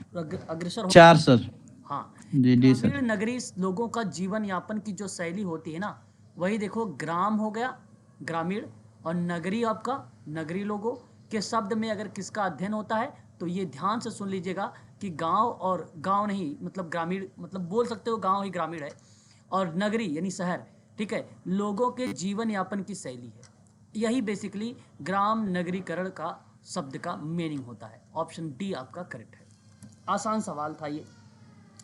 अग्रसर हो? 4 सर। हाँ, जी सर। ग्रामीण नगरी लोगों का जीवन यापन की जो शैली होती है ना, वही देखो, ग्राम हो गया ग्रामीण, और नगरी आपका नगरी लोगों के शब्द में अगर किसका अध्ययन होता है, तो ये ध्यान से सुन लीजिएगा कि गांव, और गांव नहीं मतलब ग्रामीण, मतलब बोल सकते हो गांव ही ग्रामीण है, और नगरी यानी शहर, ठीक है, लोगों के जीवन यापन की शैली है। यही बेसिकली ग्राम नगरीकरण का शब्द का मीनिंग होता है। ऑप्शन डी आपका करेक्ट है। आसान सवाल था ये,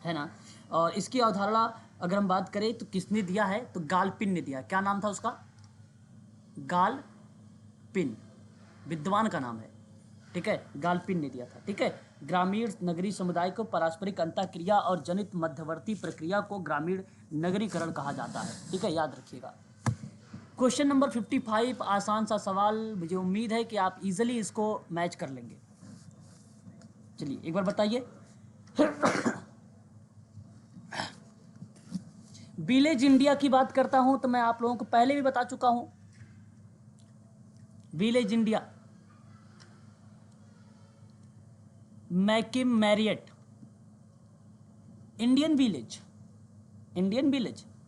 है ना। और इसकी अवधारणा अगर हम बात करें तो किसने दिया है, तो गालपिन ने दिया। क्या नाम था उसका? गालपिन, विद्वान का नाम है, ठीक है, गालपिन ने दिया था, ठीक है। ग्रामीण नगरी समुदाय को पारस्परिक अंतःक्रिया और जनित मध्यवर्ती प्रक्रिया को ग्रामीण नगरीकरण कहा जाता है, ठीक है, याद रखिएगा। क्वेश्चन नंबर 55, आसान सा सवाल, मुझे उम्मीद है कि आप इजीली इसको मैच कर लेंगे। चलिए एक बार बताइए। विलेज इंडिया की बात करता हूं तो मैं आप लोगों को पहले भी बता चुका हूं, village India, McKim Marriott, Indian village,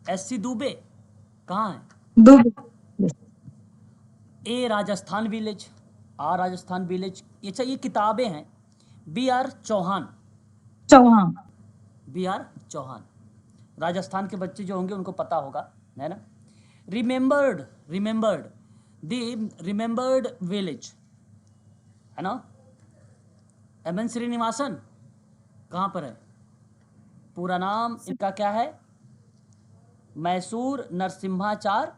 SC Dube कहाँ है? A Rajasthan village, Rajasthan village. अच्छा ये किताबें हैं, BR चौहान, राजस्थान के बच्चे जो होंगे उनको पता होगा, है ना। रिमेंबर्ड रिमेंबर्ड विलेज, है ना। एम.एन. श्रीनिवासन कहाँ पर है? पूरा नाम इनका क्या है? मैसूर नरसिम्हाचार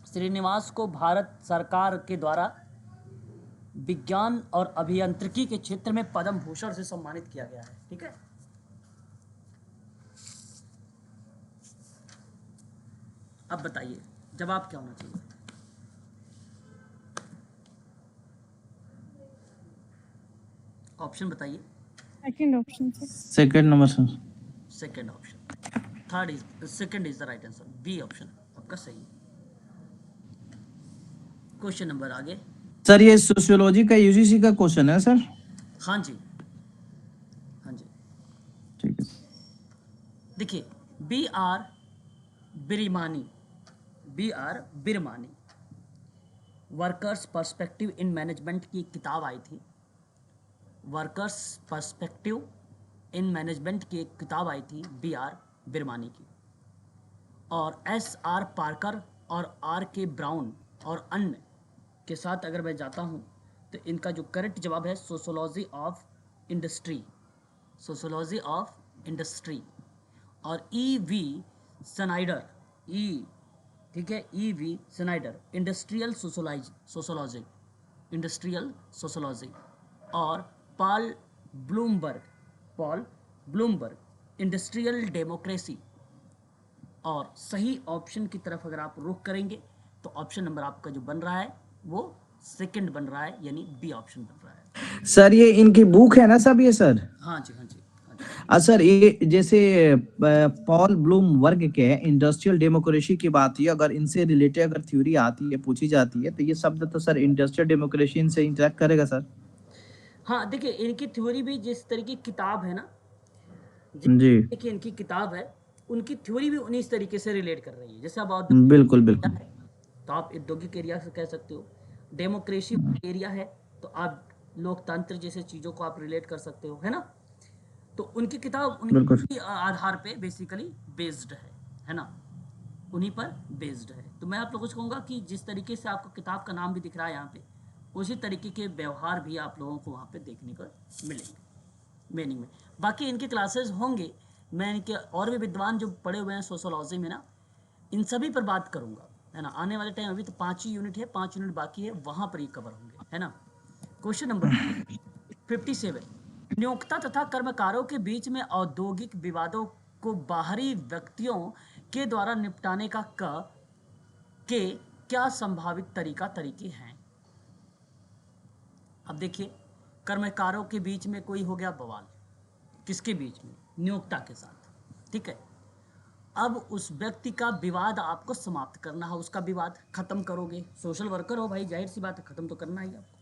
श्रीनिवास को भारत सरकार के द्वारा विज्ञान और अभियांत्रिकी के क्षेत्र में पद्म भूषण से सम्मानित किया गया है। ठीक है, अब बताइए जवाब क्या होना चाहिए? ऑप्शन बताइए। Second option, sir. Second number sir. Second option, second is the right answer, B option आपका सही है। क्वेश्चन नंबर आगे। सर ये सोशियोलॉजी का यूजीसी का क्वेश्चन है सर? हाँ जी, हाँ जी। ठीक है। देखिए B R Virmani workers perspective in management की एक किताब आई थी। वर्कर्स पर्सपेक्टिव इन मैनेजमेंट की एक किताब आई थी बी आर बिरमानी की, और एस आर पार्कर और आर के ब्राउन और अन्य के साथ अगर मैं जाता हूँ तो इनका जो करेक्ट जवाब है सोशियोलॉजी ऑफ इंडस्ट्री। और E V Schneider industrial sociology और पॉल ब्लूमबर्ग इंडस्ट्रियल डेमोक्रेसी। और सही ऑप्शन की तरफ अगर आप रुख करेंगे तो ऑप्शन नंबर आपका जो बन रहा है वो सेकंड बन रहा है, यानी बी ऑप्शन बन रहा है। सर ये इनकी बुक है ना सब ये सर? हाँ जी, हाँ जी, हाँ जी। सर ये जैसे पॉल ब्लूमबर्ग के इंडस्ट्रियल डेमोक्रेसी की बात है, अगर इनसे रिलेटेड अगर थ्योरी आती है, पूछी जाती है, तो ये शब्द तो सर इंडस्ट्रियल डेमोक्रेसी इनसे इंटरेक्ट करेगा सर? हाँ देखिए इनकी थ्योरी भी जिस तरीके की किताब है ना, जी देखिए इनकी किताब है, उनकी थ्योरी भी उन्हीं तरीके से रिलेट कर रही है। जैसे अब बिल्कुल बिल्कुल। तो आप औद्योगिक एरिया से कह सकते हो, डेमोक्रेसी एरिया है तो आप लोकतंत्र जैसे चीज़ों को आप रिलेट कर सकते हो, है ना। तो उनकी किताब उनके आधार पे बेसिकली बेस्ड है ना, उन्हीं पर बेस्ड है। तो मैं आप लोगों से कहूँगा कि जिस तरीके से आपको किताब का नाम भी दिख रहा है यहाँ पे, उसी तरीके के व्यवहार भी आप लोगों को वहाँ पे देखने को मिलेंगे मीनिंग में। बाकी इनके क्लासेस होंगे, मैं इनके और भी विद्वान जो पढ़े हुए हैं सोशोलॉजी में ना, इन सभी पर बात करूँगा, है ना। आने वाले टाइम अभी तो 5 ही यूनिट है, 5 यूनिट बाकी है, वहाँ पर ही कवर होंगे, है ना। क्वेश्चन नंबर 57, नियोक्ता तथा कर्मकारों के बीच में औद्योगिक विवादों को बाहरी व्यक्तियों के द्वारा निपटाने के क्या संभावित तरीके हैं? अब देखिए कर्मकारों के बीच में कोई हो गया बवाल, किसके बीच में? नियोक्ता के साथ, ठीक है। अब उस व्यक्ति का विवाद आपको समाप्त करना है, उसका विवाद खत्म करोगे। सोशल वर्कर हो भाई, जाहिर सी बात है खत्म तो करना ही आपको।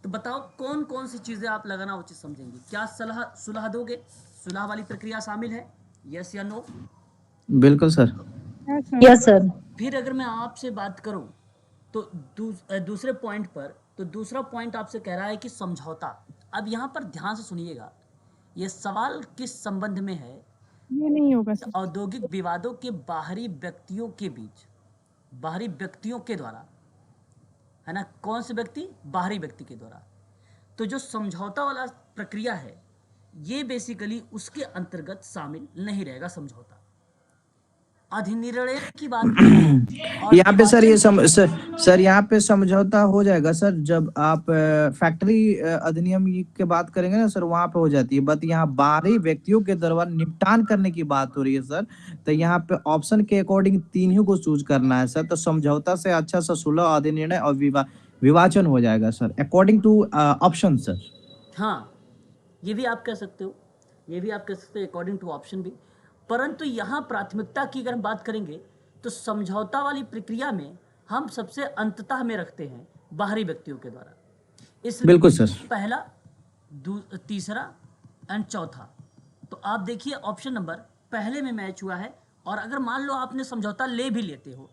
तो बताओ कौन कौन सी चीजें आप लगाना उचित समझेंगे? क्या सुलह दोगे? सुलह वाली प्रक्रिया शामिल है, यस या नो? बिल्कुल सर। Yes, sir. फिर अगर मैं आपसे बात करूं तो दूसरे पॉइंट पर, तो दूसरा पॉइंट आपसे कह रहा है कि समझौता। अब यहाँ पर ध्यान से सुनिएगा, ये सवाल किस संबंध में है? ये नहीं होगा सर। औद्योगिक विवादों के बाहरी व्यक्तियों के बीच, बाहरी व्यक्तियों के द्वारा, है ना। कौन से व्यक्ति? बाहरी व्यक्ति के द्वारा। तो जो समझौता वाला प्रक्रिया है ये बेसिकली उसके अंतर्गत शामिल नहीं रहेगा। समझौता अधिनिर्णय की बात यहाँ पे सर सर यहाँ पे समझौता हो जाएगा सर जब आप फैक्ट्री अधिनियम की बात करेंगे ना सर, वहां पे हो जाती है। बट यहाँ बाहरी व्यक्तियों के द्वारा निपटान करने की बात हो रही है सर, तो यहाँ पे ऑप्शन के अकॉर्डिंग 3 ही को चूज करना है सर। तो समझौता से अच्छा सा सुलह, अधिनिर्णय और विवाचन हो जाएगा सर, अकॉर्डिंग टू ऑप्शन सर। हाँ, ये भी आप कह सकते हो, ये भी आप कह सकते हो अकॉर्डिंग टू ऑप्शन भी। परंतु यहाँ प्राथमिकता की अगर हम बात करेंगे तो समझौता वाली प्रक्रिया में हम सबसे अंततः में रखते हैं बाहरी व्यक्तियों के द्वारा। इसलिए बिल्कुल सर। पहला, तीसरा एंड चौथा। तो आप देखिए ऑप्शन नंबर पहले में मैच हुआ है। और अगर मान लो आपने समझौता ले भी लेते हो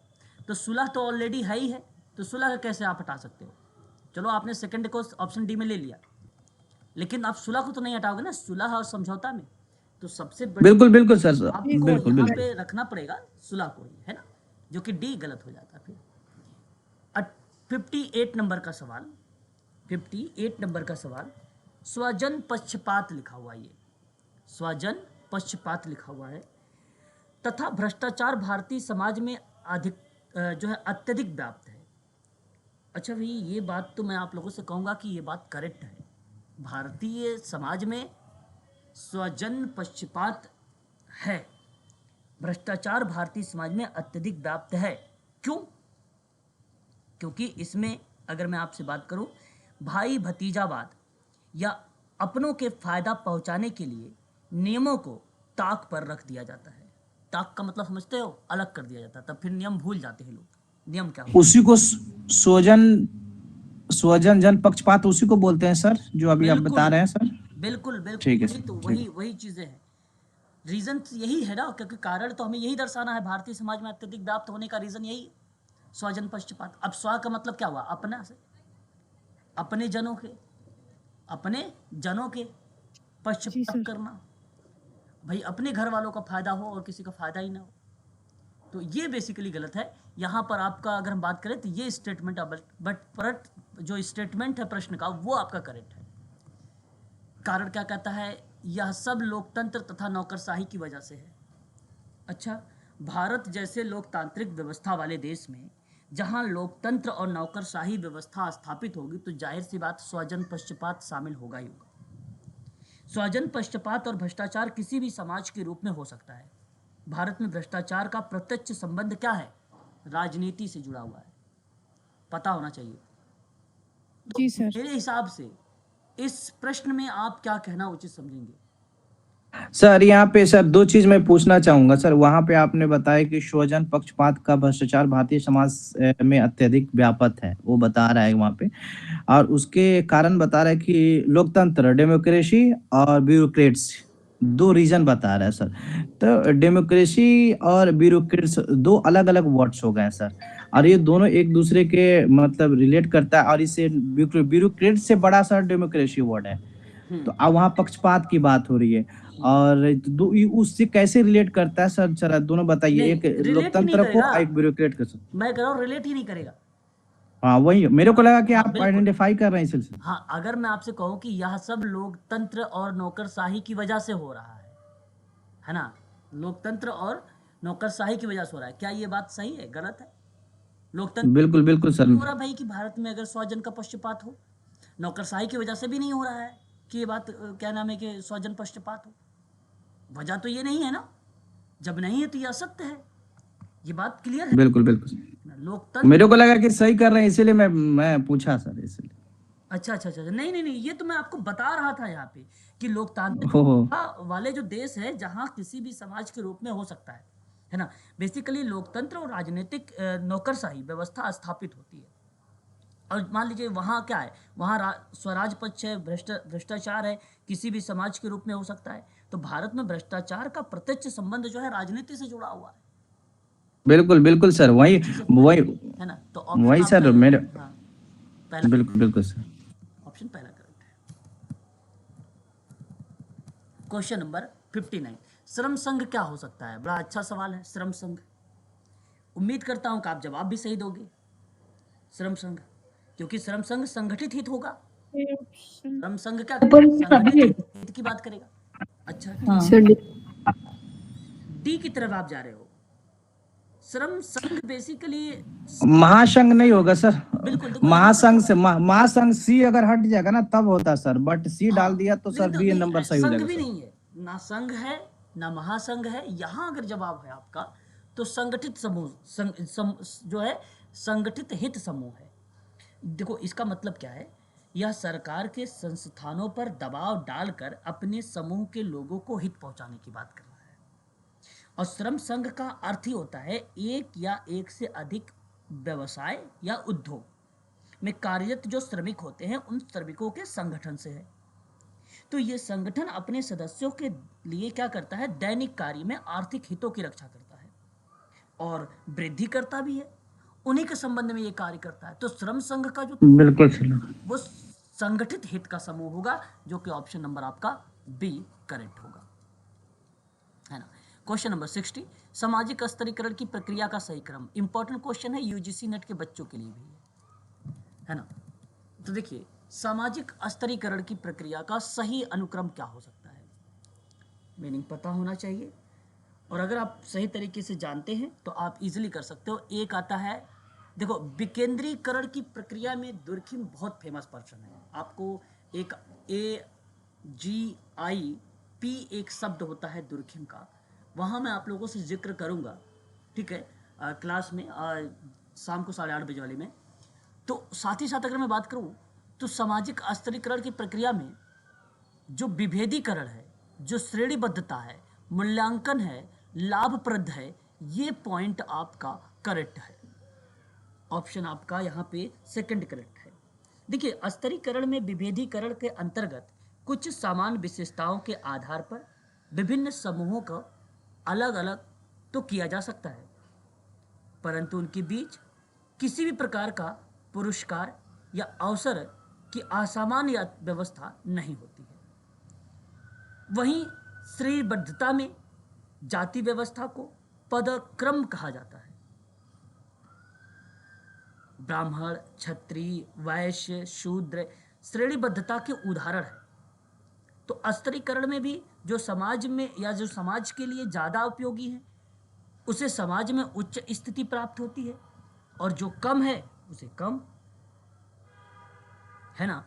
तो सुलह तो ऑलरेडी है ही है, तो सुलह कैसे आप हटा सकते हो? चलो आपने सेकंड को ऑप्शन डी में ले लिया, लेकिन आप सुलह को तो नहीं हटाओगे ना, सुलह और समझौता में। तो सबसे बड़ी बिल्कुल बिल्कुल सर, आपको बिल्कुल यहाँ बिल्कुल। पे रखना पड़ेगा सुलह को ही, है ना, जो कि डी गलत हो जाता है फिर। 58 नंबर का सवाल, 58 नंबर का सवाल, स्वजन पक्षपात लिखा हुआ है, ये स्वजन पक्षपात लिखा हुआ है, तथा भ्रष्टाचार भारतीय समाज में अधिक जो है अत्यधिक व्याप्त है। अच्छा भाई, ये बात तो मैं आप लोगों से कहूँगा कि ये बात करेक्ट है। भारतीय समाज में स्वजन पक्षपात है, भ्रष्टाचार भारतीय समाज में अत्यधिक व्याप्त है। क्यों? क्योंकि इसमें अगर मैं आपसे बात करूं, भाई भतीजावाद या अपनों के फायदा पहुंचाने के लिए नियमों को ताक पर रख दिया जाता है। ताक का मतलब समझते हो? अलग कर दिया जाता है, तब फिर नियम भूल जाते हैं लोग। नियम क्या होता उसी को स्वजन स्वजन जन पक्षपात उसी को बोलते हैं सर, जो अभी है? आप बता रहे हैं सर। बिल्कुल बिल्कुल, ठीक है वही सर, तो ठीक। वही चीजें हैं। रीजन यही है ना, क्योंकि कारण तो हमें यही दर्शाना है, भारतीय समाज में अत्यधिक व्याप्त होने का रीजन यही है, स्वजन पक्षपात। अब स्व का मतलब क्या हुआ? अपना से, अपने जनों के, अपने जनों के जी पक्षपात सर। करना, भाई अपने घर वालों का फायदा हो और किसी का फायदा ही ना हो। तो ये बेसिकली गलत है। यहाँ पर आपका अगर हम बात करें तो ये स्टेटमेंट, बट जो स्टेटमेंट है प्रश्न का वो आपका करेक्ट है। कारण क्या कहता है? यह सब लोकतंत्र तथा नौकरशाही की वजह से है। अच्छा, भारत जैसे लोकतांत्रिक व्यवस्था वाले देश में जहां लोकतंत्र और नौकरशाही व्यवस्था स्थापित होगी तो जाहिर सी बात स्वजन पक्षपात शामिल होगा ही होगा। स्वजन पक्षपात और भ्रष्टाचार किसी भी समाज के रूप में हो सकता है। भारत में भ्रष्टाचार का प्रत्यक्ष संबंध क्या है? राजनीति से जुड़ा हुआ है, पता होना चाहिए। जी सर। मेरे हिसाब से इस प्रश्न में आप क्या कहना उचित समझेंगे? सर यहाँ पे सर दो चीज मैं पूछना चाहूंगा सर। वहां पे आपने बताया कि स्वजन पक्षपात का भ्रष्टाचार भारतीय समाज में अत्यधिक व्यापक है, वो बता रहा है वहां पे, और उसके कारण बता रहा है कि लोकतंत्र, डेमोक्रेसी और ब्यूरोक्रेट्स, दो रीजन बता रहा है सर। तो डेमोक्रेसी और ब्यूरोक्रेट्स दो अलग अलग वर्ड्स हो गए सर, और ये दोनों एक दूसरे के मतलब रिलेट करता है, और इसे ब्यूरोक्रेट से बड़ा सर डेमोक्रेसी वर्ड है। तो अब वहाँ पक्षपात की बात हो रही है, और उससे कैसे रिलेट करता है सर? जरा दोनों बताइए, नहीं, एक रिलेट ही नहीं लोकतंत्र को करेगा। और एक ब्यूरोक्रेट को। मैं कह रहा हूँ रिलेट ही नहीं करेगा। हाँ वही मेरे को लगा कि हाँ आप बिल्कुल। आइडेंटिफाई कर रहे हैं इस सिलसिले। हाँ, अगर मैं आपसे कहूँ कि यह सब लोकतंत्र और नौकरशाही की वजह से हो रहा है ना, लोकतंत्र और नौकरशाही की वजह से हो रहा है, क्या ये बात सही है? गलत है। लोकतंत्र बिल्कुल बिल्कुल सर। नहीं हो रहा भाई कि भारत में अगर स्वजन का पक्षपात हो, नौकरशाही की वजह से भी नहीं हो रहा है कि ये बात क्या नाम है कि स्वजन पक्षपात हो। वजह तो ये नहीं है ना, जब नहीं है तो ये असत्य है, ये बात क्लियर है। बिल्कुल बिल्कुल लोकतंत्र, मेरे को लगा कि सही कर रहे हैं, इसीलिए मैं पूछा सर, इसलिए। अच्छा अच्छा अच्छा, नहीं नहीं नहीं, ये तो मैं आपको बता रहा था यहाँ पे कि लोकतांत्रिक हो वाले जो देश है जहाँ किसी भी समाज के रूप में हो सकता है ना, बेसिकली लोकतंत्र और राजनीतिक नौकरशाही व्यवस्था स्थापित होती है। और मान लीजिए वहाँ क्या है, वहाँ स्वराज पक्ष है, भ्रष्टाचार है, किसी भी समाज के रूप में हो सकता है। तो भारत में भ्रष्टाचार का प्रत्यक्ष संबंध जो है राजनीति से जुड़ा हुआ है। बिल्कुल बिल्कुल सर, वही वही है ना, तो वही ऑप्शन सर आपका, मेरे। हाँ, पहला, बिल्कुल बिल्कुल सर। ऑप्शन पहला करेक्ट है। क्वेश्चन नंबर 59, श्रम संघ क्या हो सकता है? बड़ा अच्छा सवाल है, श्रम संघ। उम्मीद करता हूं कि आप जवाब भी सही दोगे। श्रम संघ, क्योंकि श्रम संघ संगठित हित होगा। श्रम संघ क्या संगठित हित की बात करेगा। अच्छा डी की तरफ आप जा रहे हो। श्रम संघ बेसिकली महासंघ नहीं होगा सर। बिल्कुल, देखो महासंघ से महासंघ सी अगर हट जाएगा ना तब होता सर, बट सी डाल दिया तो नहीं सर तो बी नहीं, नंबर सही हो संघ जाएगा भी सर। नहीं है ना, संघ है ना महासंघ है। यहाँ अगर जवाब है आपका तो संगठित समूह, जो है संगठित हित समूह है। देखो इसका मतलब क्या है, यह सरकार के संस्थानों पर दबाव डालकर अपने समूह के लोगों को हित पहुंचाने की बात कर रहा है। और श्रम संघ का अर्थ ही होता है एक या एक से अधिक व्यवसाय या उद्योग में कार्यरत जो श्रमिक होते हैं उन श्रमिकों के संगठन से है। तो ये संगठन अपने सदस्यों के लिए क्या करता है? दैनिक कार्य में आर्थिक हितों की रक्षा करता है और वृद्धि करता भी है, उन्हीं के संबंध में ये कार्य करता है। तो श्रम संघ का जो बिल्कुल सर। वो संगठित हित का समूह होगा, जो कि ऑप्शन नंबर आपका बी करेक्ट होगा। क्वेश्चन नंबर 60, सामाजिक स्तरीकरण की प्रक्रिया का सही क्रम। इंपॉर्टेंट क्वेश्चन है, यूजीसी नेट के बच्चों के लिए भी है ना। तो देखिए, सामाजिक स्तरीकरण की प्रक्रिया का सही अनुक्रम क्या हो सकता है, मीनिंग पता होना चाहिए। और अगर आप सही तरीके से जानते हैं तो आप इजीली कर सकते हो। एक आता है, देखो, विकेंद्रीकरण की प्रक्रिया में दुर्खिम बहुत फेमस पर्सन है। आपको एक AGIP एक शब्द होता है दुर्खिम का, वहाँ मैं आप लोगों से जिक्र करूँगा, ठीक है, क्लास में शाम को 8:30 बजे वाले में। तो साथ ही साथ अगर मैं बात करूँ तो सामाजिक स्तरीकरण की प्रक्रिया में जो विभेदीकरण है, जो श्रेणीबद्धता है, मूल्यांकन है, लाभप्रद है, ये पॉइंट आपका करेक्ट है। ऑप्शन आपका यहाँ पे सेकंड करेक्ट है। देखिए, स्तरीकरण में विभेदीकरण के अंतर्गत कुछ समान विशेषताओं के आधार पर विभिन्न समूहों का अलग अलग तो किया जा सकता है, परंतु उनके बीच किसी भी प्रकार का पुरस्कार या अवसर की असामान्य व्यवस्था नहीं होती है। वहीं श्रेणीबद्धता में जाति व्यवस्था को पदक्रम कहा जाता है। ब्राह्मण, क्षत्रिय, वैश्य, शूद्र श्रेणीबद्धता के उदाहरण है। तो स्तरीकरण में भी जो समाज में या जो समाज के लिए ज़्यादा उपयोगी है, उसे समाज में उच्च स्थिति प्राप्त होती है, और जो कम है उसे कम, है ना,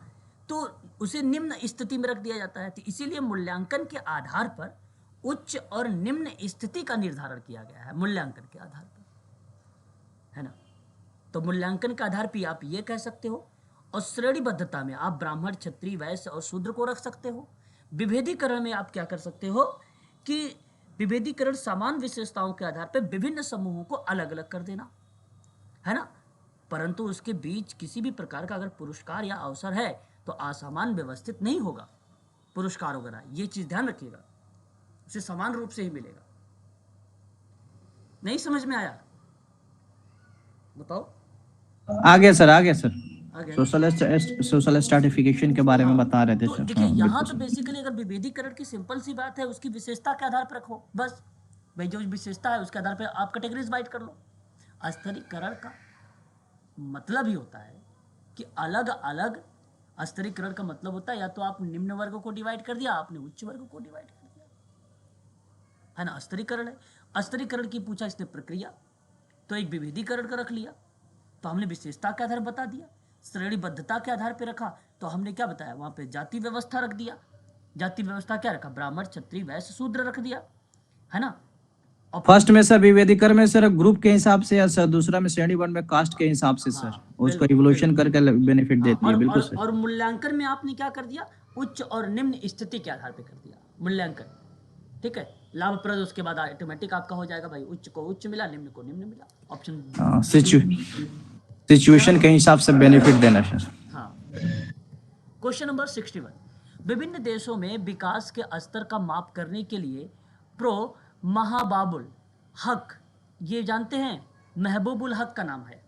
तो उसे निम्न स्थिति में रख दिया जाता है। तो इसीलिए मूल्यांकन के आधार पर उच्च और निम्न स्थिति का निर्धारण किया गया है, मूल्यांकन के आधार पर, है ना। तो मूल्यांकन के आधार पर आप ये कह सकते हो, और श्रेणीबद्धता में आप ब्राह्मण, क्षत्रिय, वैश्य और शूद्र को रख सकते हो। विभेदीकरण में आप क्या कर सकते हो कि विभेदीकरण समान विशेषताओं के आधार पर विभिन्न समूहों को अलग अलग कर देना, है ना, परंतु उसके बीच किसी भी प्रकार का अगर पुरस्कार या अवसर है तो असामान व्यवस्थित नहीं होगा। पुरस्कार वगैरह ये चीज ध्यान रखिएगा, उसे समान रूप से ही मिलेगा। नहीं समझ में आया, बताओ। आगे सर, आगे सर, आगे सोशल स्ट्रैटिफिकेशन के बारे में बता रहे थे तो सर। देखिए, हाँ, यहाँ बिल्कुल तो बेसिकली अगर विभेदीकरण की सिंपल सी बात है, उसकी विशेषता के आधार पर रखो बस। भाई जो विशेषता है उसके आधार पर आप कैटेगरीज डिवाइड कर लो। स्तरीकरण का मतलब ही होता है कि अलग अलग, स्तरीकरण का मतलब होता है या तो आप निम्न वर्ग को डिवाइड कर दिया, आपने उच्च वर्ग को डिवाइड कर दिया, है ना, स्तरीकरण है। स्तरीकरण की पूछा इसने प्रक्रिया, तो एक विभेदीकरण का रख लिया, तो हमने विशेषता के आधार बता दिया। श्रेणीबद्धता के आधार पे रखा तो हमने क्या बताया, वहां पे जाति व्यवस्था रख दिया। जाति व्यवस्था क्या रखा, ब्राह्मण, क्षत्रिय, वैश्य, शूद्र रख दिया, है ना। और फर्स्ट में सर विभेदीकरण में सर ग्रुप के हिसाब से, या सर दूसरा में श्रेणीबद्ध में कास्ट के हिसाब से सर, उसको इवोल्यूशन करके बेनिफिट देती है। बिल्कुल सर। और मूल्यांकन में आपने क्या कर दिया, उच्च और निम्न स्थिति के आधार पे कर दिया मूल्यांकन, ठीक है। लाभप्रद उसके बाद ऑटोमेटिक आपका हो जाएगा, भाई उच्च को उच्च मिला, निम्न को निम्न मिला। ऑप्शन सिचुएशन के हिसाब से बेनिफिट देना सर। हाँ। क्वेश्चन नंबर 61, विभिन्न देशों में विकास के स्तर का माप करने के लिए प्रो महाबाबुल हक, ये जानते हैं, महबूबुल हक का नाम है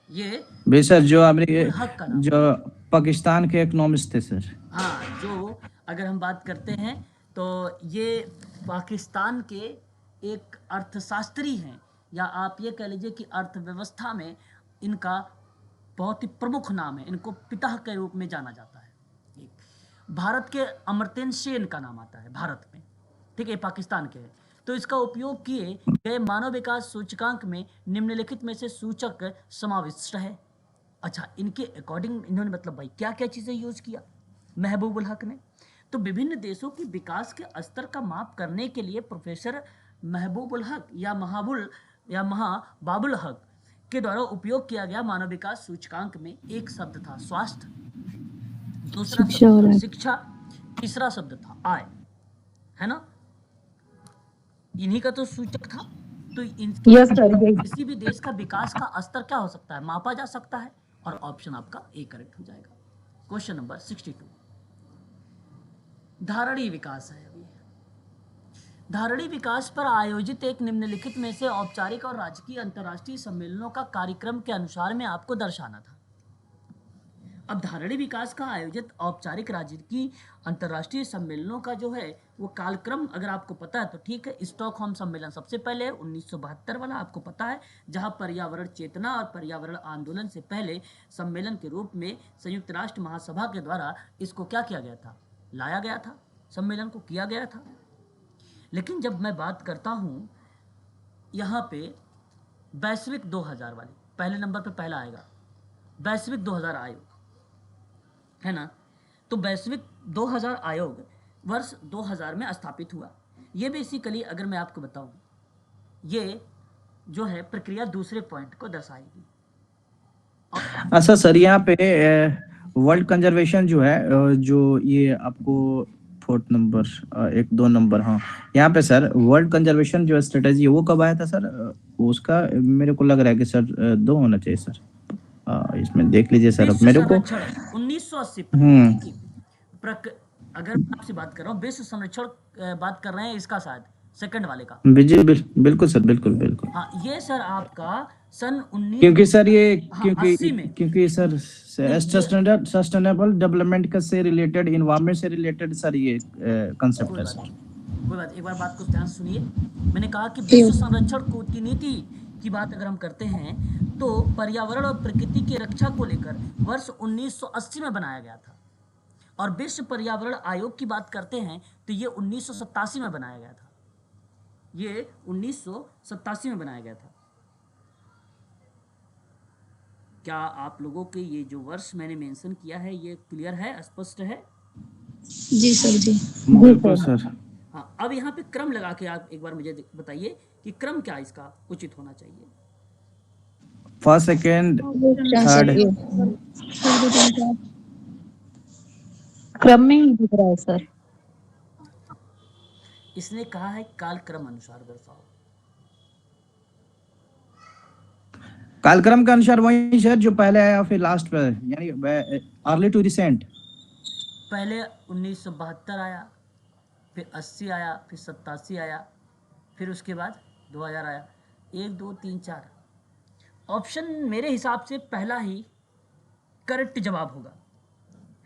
ये। भाई सर जो आपने हक का नाम, जो पाकिस्तान के इकोनॉमिस्ट थे सर। हाँ, जो अगर हम बात करते हैं तो ये पाकिस्तान के एक अर्थशास्त्री हैं, या आप ये कह लीजिए कि अर्थव्यवस्था में इनका बहुत ही प्रमुख नाम है, इनको पिता के रूप में जाना जाता है। भारत के अमर्त्य सेन का नाम आता है भारत में, ठीक है, पाकिस्तान के हैं। तो इसका उपयोग किए गए मानव विकास सूचकांक में निम्नलिखित में से सूचक समाविष्ट है। अच्छा, इनके अकॉर्डिंग इन्होंने मतलब भाई क्या क्या चीजें यूज किया महबूबुल हक ने, तो विभिन्न देशों की विकास के स्तर का माप करने के लिए प्रोफेसर महबूबुल हक या महाबाबुल हक के द्वारा उपयोग किया गया मानव विकास सूचकांक में एक शब्द था स्वास्थ्य, दूसरा शब्द था शिक्षा, तीसरा शब्द था आय, है ना, इन्हीं का तो सूचक था। तो किसी भी देश का विकास का स्तर क्या हो सकता है, मापा जा सकता है, और ऑप्शन आपका ए करेक्ट हो जाएगा। क्वेश्चन नंबर 62, धारणीय विकास है। अभी धारणीय विकास पर आयोजित एक निम्नलिखित में से औपचारिक और राजकीय अंतर्राष्ट्रीय सम्मेलनों का कार्यक्रम के अनुसार में आपको दर्शाना था। अब धारणीय विकास का आयोजित औपचारिक राजनीति अंतर्राष्ट्रीय सम्मेलनों का जो है वो कालक्रम अगर आपको पता है तो ठीक है। स्टॉकहोम सम्मेलन सबसे पहले 1972 वाला आपको पता है, जहां पर्यावरण चेतना और पर्यावरण आंदोलन से पहले सम्मेलन के रूप में संयुक्त राष्ट्र महासभा के द्वारा इसको क्या किया गया था, लाया गया था, सम्मेलन को किया गया था। लेकिन जब मैं बात करता हूँ यहाँ पे वैश्विक 2000 वाली, पहले नंबर पे पहला आएगा वैश्विक 2000 आयोग, है ना। तो वैश्विक 2000 आयोग वर्ष 2000 में स्थापित हुआ। ये बेसिकली अगर मैं आपको बताऊं, ये जो है प्रक्रिया दूसरे पॉइंट को दर्शाएगी। अच्छा सर, यहाँ पे वर्ल्ड कंजर्वेशन जो है जो ये आपको फोर्थ नंबर 1-2 नंबर, हाँ यहाँ पे सर वर्ल्ड कंजर्वेशन जो स्ट्रेटेजी है वो कब आया था सर? उसका मेरे को लग रहा है कि सर 2 होना चाहिए सर। इसमें देख लीजिए सर, अब मेरे को 1980 अगर मैं आपसे बात कर रहा हूँ विश्व संरक्षण बात कर रहे हैं इसका, शायद सेकंड वाले का। बिल्कुल सर, बिल्कुल। हाँ, ये सर आपका सन 19 क्योंकि सर ये 80 में, क्योंकि सर सस्टेनेबल डेवलपमेंट का से रिलेटेड, एनवायरनमेंट से रिलेटेड सर ये कांसेप्ट है सर। कोई बात, एक बार बात को ध्यान से सुनिए। मैंने कहा कि विश्व संरक्षण की नीति की बात अगर हम करते हैं तो पर्यावरण और प्रकृति की रक्षा को लेकर वर्ष 1980 में बनाया गया था, और विश्व पर्यावरण आयोग की बात करते हैं तो ये 1987 में बनाया गया था। ये 1987 में बनाया गया था। क्या आप लोगों के ये जो वर्ष मैंने मेंशन किया है ये क्लियर है, स्पष्ट है? जी सर, जी बिल्कुल सर। हाँ, अब यहाँ पे क्रम लगा के आप एक बार मुझे बताइए कि क्रम क्या इसका उचित होना चाहिए। First, second, third. क्रम में ही दिख रहा है सर। इसने कहा है कालक्रम अनुसार दर्शाओ। कालक्रम के अनुसार वही सर जो पहले आया फिर लास्ट पे, यानी अर्ली टू रिसेंट। पहले 1972 आया, फिर 80 आया, फिर 87 आया, फिर उसके बाद 2000 आया। 1 2 3 4 ऑप्शन मेरे हिसाब से पहला ही करेक्ट जवाब होगा,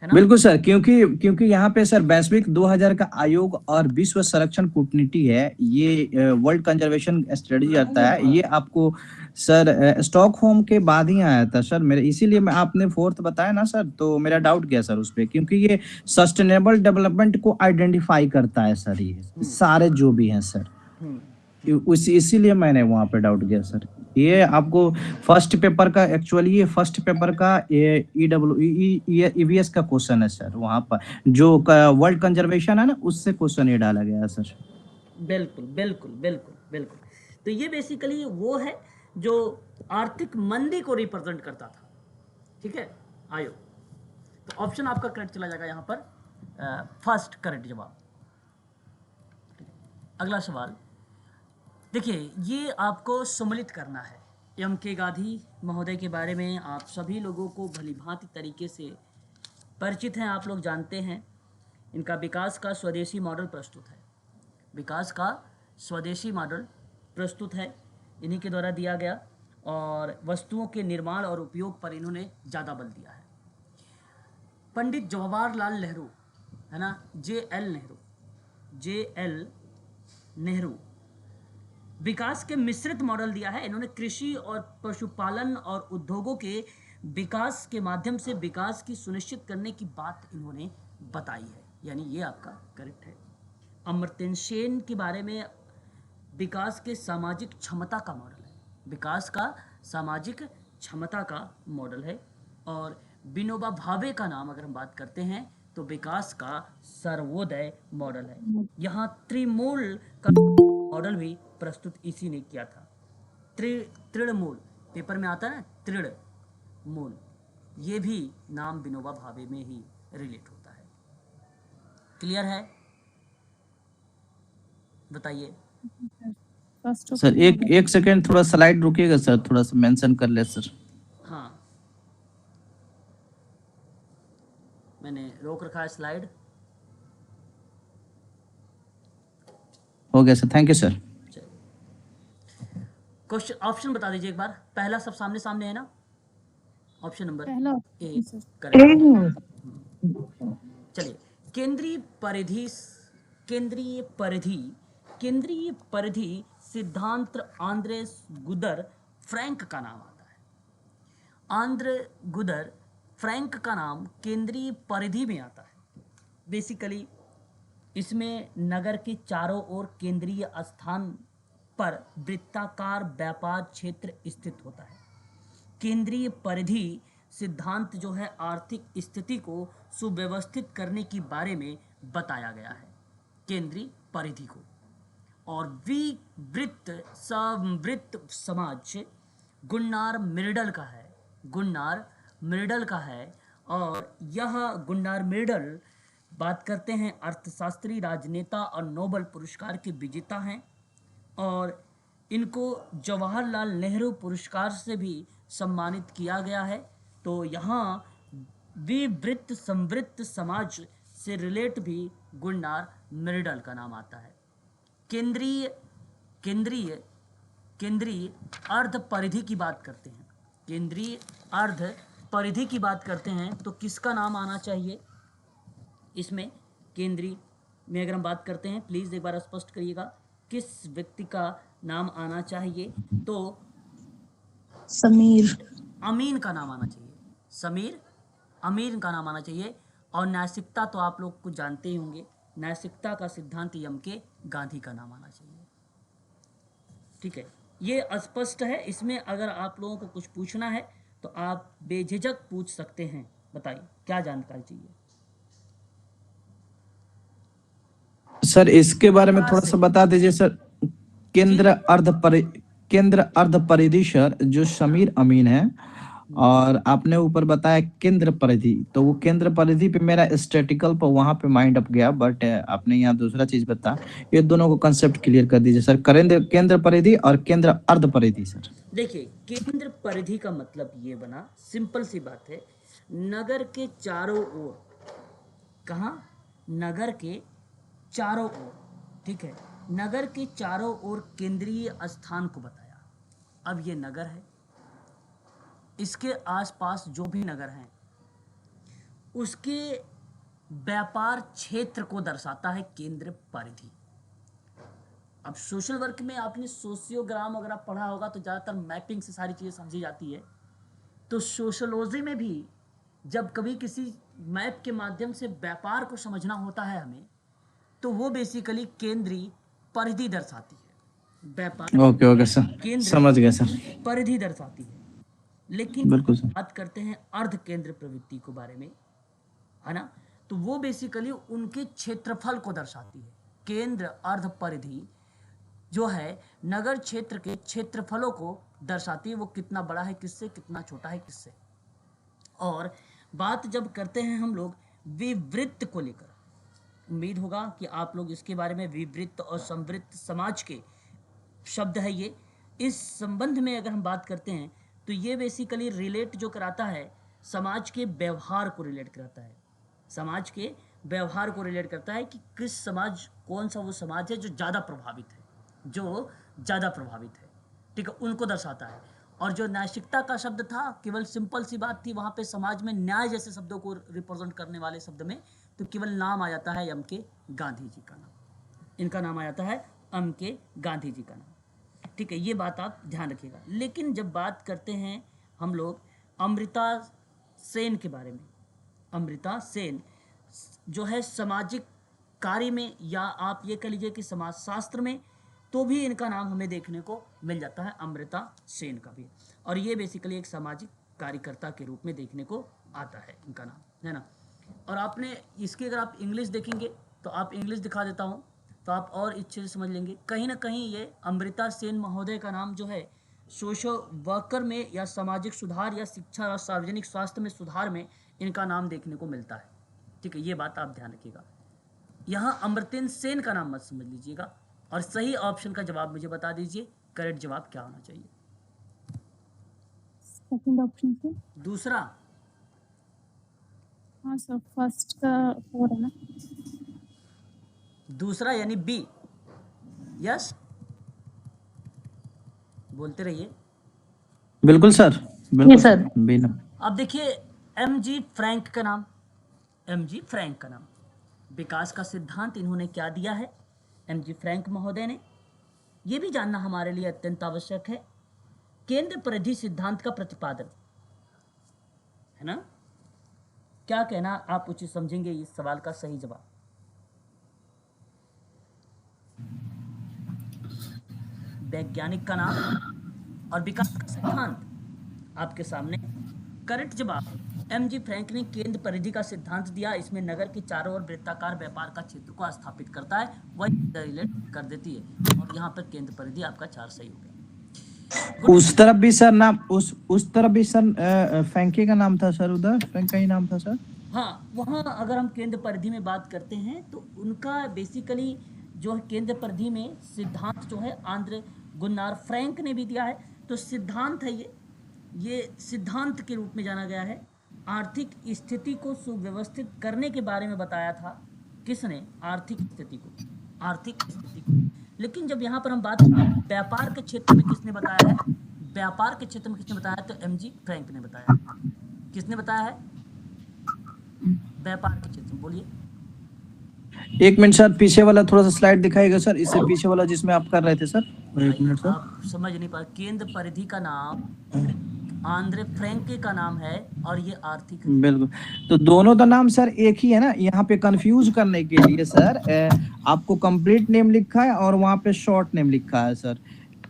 है ना? बिल्कुल सर, क्योंकि यहाँ पे सर वैश्विक 2000 का आयोग और विश्व संरक्षण कूटनीति है, ये वर्ल्ड कंजर्वेशन स्ट्रेटजी आता है, ये आपको सर स्टॉकहोम के बाद ही आया था सर मेरे, इसीलिए मैं आपने फोर्थ बताया ना सर, तो मेरा डाउट गया सर उस पे, क्योंकि ये सस्टेनेबल डेवलपमेंट को आइडेंटिफाई करता है सर, ये सारे जो भी हैं सर, इसीलिए मैंने वहां पे डाउट गया सर। ये आपको फर्स्ट पेपर का, एक्चुअली ये फर्स्ट पेपर का ईवीएस का क्वेश्चन है सर, वहां पर जो वर्ल्ड कंजर्वेशन है ना उससे क्वेश्चन ये डाला गया है सर। बिल्कुल बिल्कुल बिल्कुल बिल्कुल। तो ये बेसिकली वो है जो आर्थिक मंदी को रिप्रेजेंट करता था, ठीक है, आयोग। तो ऑप्शन आपका करेक्ट चला जाएगा यहाँ पर, फर्स्ट करेक्ट जवाब। अगला सवाल देखिए, ये आपको सम्मिलित करना है। एम.के. गांधी महोदय के बारे में आप सभी लोगों को भलीभांति तरीके से परिचित हैं, आप लोग जानते हैं। इनका विकास का स्वदेशी मॉडल प्रस्तुत है, विकास का स्वदेशी मॉडल प्रस्तुत है, इन्हीं के द्वारा दिया गया, और वस्तुओं के निर्माण और उपयोग पर इन्होंने ज़्यादा बल दिया है। पंडित जवाहरलाल नेहरू, है ना, जे.एल. नेहरू विकास के मिश्रित मॉडल दिया है। इन्होंने कृषि और पशुपालन और उद्योगों के विकास के माध्यम से विकास की सुनिश्चित करने की बात इन्होंने बताई है, यानी ये आपका करेक्ट है। अमर्त्य सेन के बारे में विकास के सामाजिक क्षमता का मॉडल है, विकास का सामाजिक क्षमता का मॉडल है। और विनोबा भावे का नाम अगर हम बात करते हैं तो विकास का सर्वोदय मॉडल है। यहाँ त्रिमूल का मॉडल भी प्रस्तुत इसी ने किया था। तृणमूल पेपर में आता है ना, तृणमूल, ये भी नाम विनोबा भावे में ही रिलेट होता है। क्लियर है? बताइए सर। एक सेकेंड, थोड़ा स्लाइड रुकिएगा सर, थोड़ा सा मेंशन कर ले सर। हाँ, मैंने रोक रखा है स्लाइड। हो गया sir, thank you sir. Question option बता दीजिए एक बार, पहला सब सामने सामने है ना? ऑप्शन नंबर पहला ए सर। करेक्ट। चलिए, केंद्रीय परिधि, केंद्रीय परिधि, केंद्रीय परिधि सिद्धांत आंद्रे गुदर फ्रैंक का नाम आता है। आंद्रे गुदर फ्रैंक का नाम केंद्रीय परिधि में आता है। बेसिकली इसमें नगर के चारों ओर केंद्रीय स्थान पर वृत्ताकार व्यापार क्षेत्र स्थित होता है। केंद्रीय परिधि सिद्धांत जो है आर्थिक स्थिति को सुव्यवस्थित करने के बारे में बताया गया है, केंद्रीय परिधि को। और विवृत्त समवृत्त समाज गुन्नार मिर्डल का है, गुन्नार मिर्डल का है। और यह गुन्नार मिर्डल बात करते हैं अर्थशास्त्री, राजनेता और नोबेल पुरस्कार के विजेता हैं, और इनको जवाहरलाल नेहरू पुरस्कार से भी सम्मानित किया गया है। तो यहाँ विवृत्त समवृत्त समाज से रिलेट भी गुन्नार मिर्डल का नाम आता है। केंद्रीय केंद्रीय केंद्रीय अर्ध परिधि की बात करते हैं, केंद्रीय अर्ध परिधि की बात करते हैं तो किसका नाम आना चाहिए इसमें? केंद्रीय में अगर हम बात करते हैं, प्लीज़ एक बार स्पष्ट करिएगा, किस व्यक्ति का नाम आना चाहिए? तो समीर अमीन का नाम आना चाहिए, समीर अमीन का नाम आना चाहिए। और नैतिकता तो आप लोग कुछ जानते ही होंगे, नैतिकता का सिद्धांत एम के गांधी का नाम आना चाहिए। ठीक है, ये स्पष्ट है। इसमें अगर आप लोगों को कुछ पूछना है तो आप बेझिझक पूछ सकते हैं। बताइए क्या जानकारी चाहिए? सर इसके बारे में थोड़ा सा बता दीजिए सर। केंद्र अर्ध परिधि सर, जो समीर अमीन है, और आपने ऊपर बताया केंद्र परिधि, तो वो केंद्र परिधि पे मेरा स्टैटिकल पर वहां पे माइंड अप गया, बट आपने यहाँ दूसरा चीज बता। ये दोनों को कंसेप्ट क्लियर कर दीजिए सर, केंद्र परिधि और केंद्र अर्ध परिधि सर। देखिए, केंद्र परिधि का मतलब ये बना, सिंपल सी बात है, नगर के चारों ओर, कहाँ? नगर के चारों ओर, ठीक है, नगर के चारों ओर केंद्रीय स्थान को बताया। अब ये नगर है, इसके आसपास जो भी नगर हैं उसके व्यापार क्षेत्र को दर्शाता है केंद्र परिधि। अब सोशल वर्क में आपने सोशियोग्राम अगर आप पढ़ा होगा तो ज़्यादातर मैपिंग से सारी चीज़ें समझी जाती है। तो सोशोलॉजी में भी जब कभी किसी मैप के माध्यम से व्यापार को समझना होता है हमें, तो वो बेसिकली केंद्रीय परिधि दर्शाती है। व्यापार ओके सर, केंद्र समझ गया सर, परिधि दर्शाती है। लेकिन बिल्कुल सर। बात करते हैं अर्ध केंद्र प्रवृत्ति के बारे में, है ना, तो वो बेसिकली उनके क्षेत्रफल को दर्शाती है। केंद्र अर्ध परिधि जो है नगर क्षेत्र के क्षेत्रफलों को दर्शाती है, वो कितना बड़ा है किससे, कितना छोटा है किससे। और बात जब करते हैं हम लोग विवृत्त को लेकर, उम्मीद होगा कि आप लोग इसके बारे में, विवृत्त और समवृत्त समाज के शब्द है ये, इस संबंध में अगर हम बात करते हैं तो ये बेसिकली रिलेट जो कराता है समाज के व्यवहार को रिलेट कराता है, समाज के व्यवहार को रिलेट करता है कि किस समाज, कौन सा वो समाज है जो ज़्यादा प्रभावित है, जो ज़्यादा प्रभावित है, ठीक है, उनको दर्शाता है। और जो नैतिकता का शब्द था, केवल सिंपल सी बात थी, वहाँ पे समाज में न्याय जैसे शब्दों को रिप्रेजेंट करने वाले शब्द में तो केवल नाम आ जाता है एम के गांधी जी का नाम, इनका नाम आ जाता है एम के गांधी जी का नाम, ठीक है, ये बात आप ध्यान रखिएगा। लेकिन जब बात करते हैं हम लोग अमृता सेन के बारे में, अमृता सेन जो है सामाजिक कार्य में, या आप ये कह लीजिए कि समाजशास्त्र में, तो भी इनका नाम हमें देखने को मिल जाता है, अमृता सेन का भी। और ये बेसिकली एक सामाजिक कार्यकर्ता के रूप में देखने को आता है इनका नाम, है ना। और आपने इसकी अगर आप इंग्लिश देखेंगे तो आप इंग्लिश दिखा देता हूँ तो आप और अच्छे से समझ लेंगे। कहीं ना कहीं ये अमृता सेन महोदय का नाम जो है सोशल वर्कर में, या सामाजिक सुधार, या शिक्षा और सार्वजनिक स्वास्थ्य में सुधार में इनका नाम देखने को मिलता है, ठीक है, ये बात आप ध्यान रखिएगा। यहाँ अमृतेन सेन का नाम मत समझ लीजिएगा। और सही ऑप्शन का जवाब मुझे बता दीजिए, करेक्ट जवाब क्या होना चाहिए? Second option sir. दूसरा? हाँ सर, फर्स्ट का 4 है ना। दूसरा यानी बी, यस, बोलते रहिए। बिल्कुल सर, ये सर। बिल्कुल। अब देखिए एमजी फ्रैंक का नाम, एमजी फ्रैंक का नाम, विकास का सिद्धांत इन्होंने क्या दिया है एमजी फ्रैंक महोदय ने, ये भी जानना हमारे लिए अत्यंत आवश्यक है। केंद्र परिधि सिद्धांत का प्रतिपादन, है ना, क्या कहना आप उचित समझेंगे इस सवाल का सही जवाब? वैज्ञानिक का नाम और विकास का सिद्धांत आपके सामने। करेक्ट जवाब, एमजी फ्रैंक ने केंद्र परिधि का सिद्धांत दिया। इसमें नगर के चारों ओर वृत्ताकार व्यापार का क्षेत्र को स्थापित करता है, वही रिलेट कर देती है, और यहाँ पर केंद्र परिधि आपका 4 सही हो गया। उस तरफ भी सर नाम, उस तरफ भी सर फ्रैंकी का नाम था सर, उधर फ्रैंक का ही नाम था सर। हाँ, वहाँ अगर हम केंद्र परिधि में बात करते हैं तो उनका बेसिकली जो है केंद्र परिधि में सिद्धांत जो है आंद्रे गुन्नार फ्रैंक ने भी दिया है। तो सिद्धांत है ये सिद्धांत के रूप में जाना गया है। आर्थिक स्थिति को सुव्यवस्थित करने के बारे में बताया था किसने? आर्थिक स्थिति को। लेकिन जब यहाँ पर हम बात व्यापार के क्षेत्र में किसने बताया है? व्यापार के क्षेत्र में किसने बताया? तो एमजी फ्रैंक ने बताया। किसने बताया है? व्यापार के क्षेत्र में। बोलिए। एक मिनट सर, पीछे वाला थोड़ा सा स्लाइड दिखाएगा सर, इससे पीछे वाला जिसमें आप कर रहे थे सर। एक मिनट सर, आप समझ नहीं पा, केंद्र परिधि का नाम आंद्रे फ्रैंके का नाम है और ये आर्थिक। बिल्कुल, तो दोनों का नाम सर एक ही है ना। यहाँ पे कंफ्यूज करने के लिए सर आपको कंप्लीट नेम लिखा है और वहाँ पे शॉर्ट नेम लिखा है सर।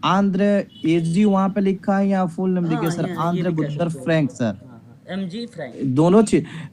आंध्र एसजी वहाँ पे लिखा है या फुल नेम लिखे sir? Andhra Gunnar Frank sir, MG Frank.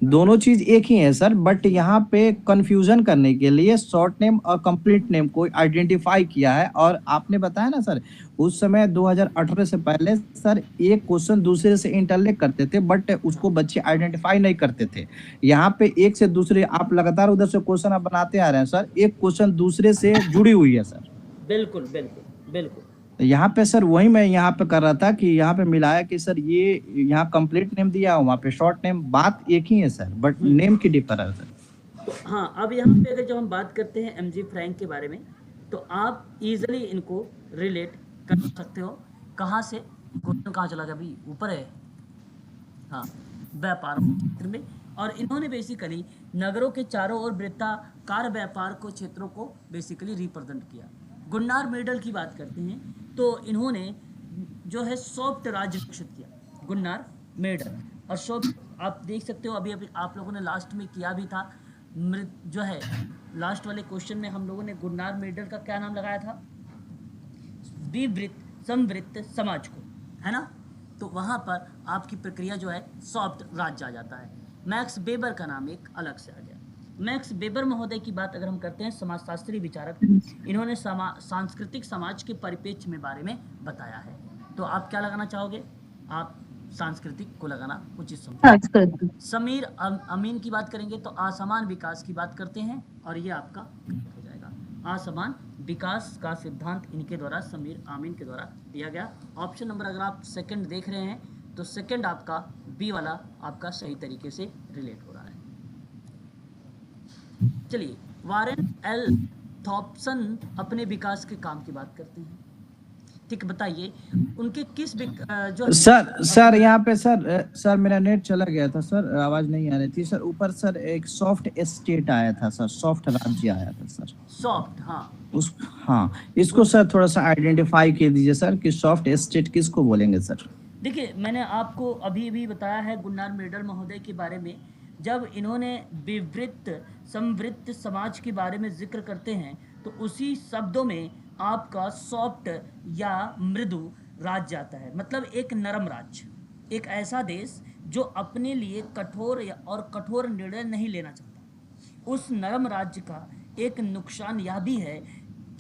दोनों चीज एक ही है सर, बट यहाँ पे कंफ्यूजन करने के लिए शॉर्ट नेम और कंप्लीट नेम को आइडेंटिफाई किया है। और आपने बताया ना सर, उस समय 2018 से पहले सर एक क्वेश्चन दूसरे से इंटरलिंक करते थे, बट उसको बच्चे आइडेंटिफाई नहीं करते थे। यहाँ पे एक से दूसरे आप लगातार उधर से क्वेश्चन आप बनाते आ रहे हैं सर, एक क्वेश्चन दूसरे से जुड़ी हुई है सर। बिल्कुल बिल्कुल बिल्कुल। यहाँ पे सर वही मैं यहाँ पे कर रहा था कि यहाँ पे मिलाया कि सर ये यहाँ कंप्लीट नेम दिया, वहाँ पे शॉर्ट नेम, बात एक ही है सर, बट नेम की डिफरेंस है सर। तो हाँ, अब यहाँ पे अगर जब हम बात करते हैं एमजी फ्रैंक के बारे में, तो आप इजीली इनको रिलेट कर सकते हो। कहाँ से? क्वेश्चन कहाँ चला गया भाई? ऊपर है। हाँ, व्यापार क्षेत्र में। और इन्होंने बेसिकली नगरों के चारों ओर वृत्ताकार व्यापार को क्षेत्रों को बेसिकली रिप्रेजेंट किया। गुन्नार मेडल की बात करते हैं तो इन्होंने जो है सॉफ्ट राज्य विकसित किया, गुन्नार मेडल। और सॉफ्ट आप देख सकते हो, अभी आप लोगों ने लास्ट में किया भी था, जो है लास्ट वाले क्वेश्चन में हम लोगों ने गुन्नार मेडल का क्या नाम लगाया था? विवृत समवृत्त समाज को, है ना। तो वहाँ पर आपकी प्रक्रिया जो है सॉफ्ट राज्य आ जाता है। मैक्स वेबर का नाम एक अलग से आ गया। मैक्स वेबर महोदय की बात अगर हम करते हैं, समाजशास्त्री विचारक, इन्होंने सांस्कृतिक समाज के परिप्रेक्ष्य में बारे में बताया है। तो आप क्या लगाना चाहोगे? आप सांस्कृतिक को लगाना उचित समझो। समीर अमीन की बात करेंगे तो असमान विकास की बात करते हैं और ये आपका हो जाएगा। असमान विकास का सिद्धांत इनके द्वारा, समीर अमीन के द्वारा दिया गया। ऑप्शन नंबर अगर आप सेकंड देख रहे हैं तो सेकंड आपका बी वाला आपका सही तरीके से रिलेट हो रहा है। चलिए, वारेन एल थॉम्पसन अपने विकास के काम की बात करते हैं। ठीक, बताइए उनके किस जो सर यहाँ पे सर मेरा नेट चला गया था सर, आवाज नहीं आ रही थी सर। ऊपर सर एक सॉफ्ट स्टेट आया था सर, सॉफ्ट राज्य आया था सर। सॉफ्ट, हाँ, इसको सर थोड़ा सा आइडेंटिफाई कर दीजिए सर कि सॉफ्ट स्टेट किसको बोलेंगे सर। देखिए, मैंने आपको अभी भी बताया है गुन्नार मेडल महोदय के बारे में। जब इन्होंने विवृत समवृत्त समाज के बारे में जिक्र करते हैं तो उसी शब्दों में आपका सॉफ्ट या मृदु राज्य आता है। मतलब एक नरम राज्य, एक ऐसा देश जो अपने लिए कठोर निर्णय नहीं लेना चाहता। उस नरम राज्य का एक नुकसान यह भी है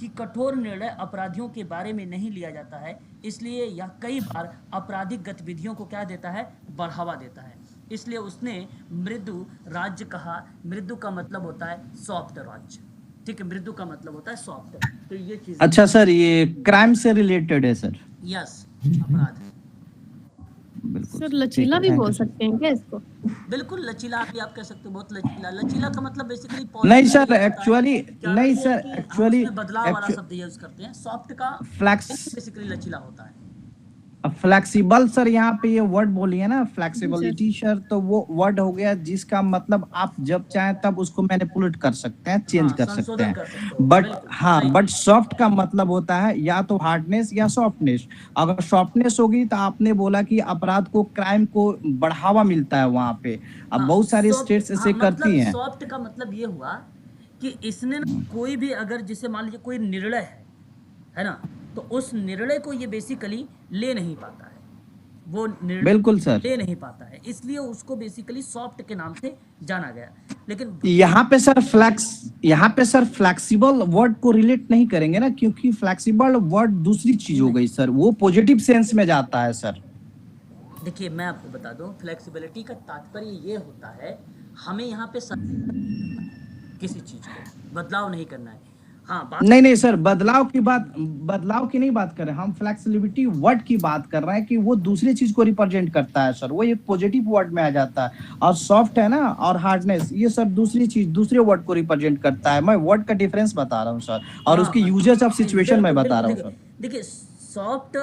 कि कठोर निर्णय अपराधियों के बारे में नहीं लिया जाता है, इसलिए यह कई बार आपराधिक गतिविधियों को क्या देता है? बढ़ावा देता है। इसलिए उसने मृदु राज्य कहा। मृदु का मतलब होता है सॉफ्ट राज्य। ठीक है, मृदु का मतलब होता है सॉफ्ट। तो ये चीज अच्छा सर, ये क्राइम से रिलेटेड है सर? यस, अपराध। सर लचीला भी बोल सकते हैं क्या इसको? बिल्कुल लचीला भी आप कह सकते हो, बहुत लचीला। लचीला का मतलब बेसिकली नहीं सर, एक्चुअली बदलाव वाला शब्द यूज करते हैं। सॉफ्ट का फ्लेक्स बेसिकली लचीला होता है। फ्लेक्सिबल सर, यहाँ पे ये वर्ड बोलिए ना फ्लेक्सिबिलिटी सर, तो वो वर्ड हो गया जिसका मतलब आप जब चाहें तब उसको मैनिपुलेट कर सकते हैं, चेंज हाँ, कर सकते संशोधन हैं। कर सकते हो, बट बिल्कुल हाँ, सही। बट सॉफ्ट का मतलब होता है या तो हार्डनेस या सॉफ्टनेस। अगर सॉफ्टनेस होगी तो आपने बोला कि अपराध को, क्राइम को बढ़ावा मिलता है वहां पे। अब हाँ, बहुत सारी सॉफ्ट, स्टेट्स हाँ ऐसे मतलब करती हैं। सॉफ्ट का मतलब ये हुआ कि इसने ना कोई भी अगर जिसे मान लीजिए कोई निर्णय है ना, तो उस निर्णय को ये बेसिकली ले नहीं पाता है, वो निर्णय बिल्कुल सर। ले नहीं पाता है, इसलिए उसको बेसिकली सॉफ्ट के नाम से जाना गया। लेकिन यहाँ पे सर फ्लेक्सिबल वर्ड को रिलेट नहीं करेंगे ना, क्योंकि फ्लेक्सिबल वर्ड दूसरी चीज हो नहीं, गई सर, वो पॉजिटिव सेंस में जाता है सर। देखिए मैं आपको बता दूं, फ्लेक्सिबिलिटी का तात्पर्य ये होता है हमें यहाँ पे किसी चीज को बदलाव नहीं करना है। हाँ, बात नहीं नहीं सर, बदलाव की नहीं बात कर रहे हैं हम, फ्लेक्सिबिलिटी वर्ड की बात कर रहे हैं कि वो दूसरी चीज को रिप्रेजेंट करता है सर, वो एक पॉजिटिव वर्ड में आ जाता है। और सॉफ्ट है ना, और हार्डनेस, ये सब दूसरी चीज, दूसरे वर्ड को रिप्रेजेंट करता है। मैं वर्ड का डिफरेंस बता रहा हूँ सर, और हाँ उसकी हाँ यूजेस ऑफ नहीं, सिचुएशन मैं बिल्कुल बता बिल्कुल। रहा हूँ देखिए सर। देखिए सॉफ्ट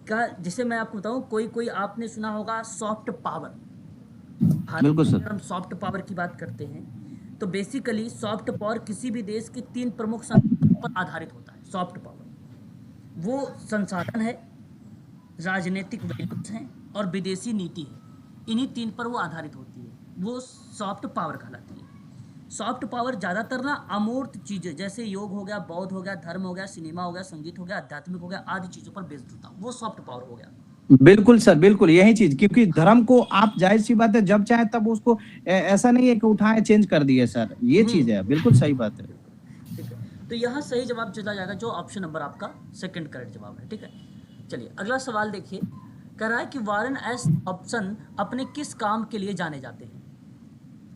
का, जैसे मैं आपको बताऊं, कोई कोई आपने सुना होगा सॉफ्ट पावर। भारत बिल्कुल में सर। अगर हम सॉफ्ट पावर की बात करते हैं तो बेसिकली सॉफ्ट पावर किसी भी देश के 3 प्रमुख संसाधनों पर आधारित होता है। सॉफ्ट पावर वो संसाधन है, राजनीतिक वैल्यूज हैं और विदेशी नीति है। इन्हीं 3 पर वो आधारित होती है, वो सॉफ्ट पावर कहलाती है। सॉफ्ट पावर ज़्यादातर ना अमूर्त चीज़ें जैसे योग हो गया, बौद्ध हो गया, धर्म हो गया, सिनेमा हो गया, संगीत हो गया, आध्यात्मिक हो गया, आदि चीज़ों पर बेस्ड होता है, वो सॉफ्ट पावर हो गया। बिल्कुल सर, बिल्कुल यही चीज, क्योंकि धर्म को आप, जाहिर सी बात है, जब चाहे तब उसको ऐसा नहीं है कि उठाए चेंज कर दिए सर, ये चीज है, बिल्कुल सही बात है। बिल्कुल ठीक है। तो यहाँ सही जवाब चला जाएगा जो ऑप्शन नंबर आपका सेकंड करेक्ट जवाब है। ठीक है, चलिए अगला सवाल देखिए। कह रहा है कि वारेन एस थॉम्पसन अपने किस काम के लिए जाने जाते हैं।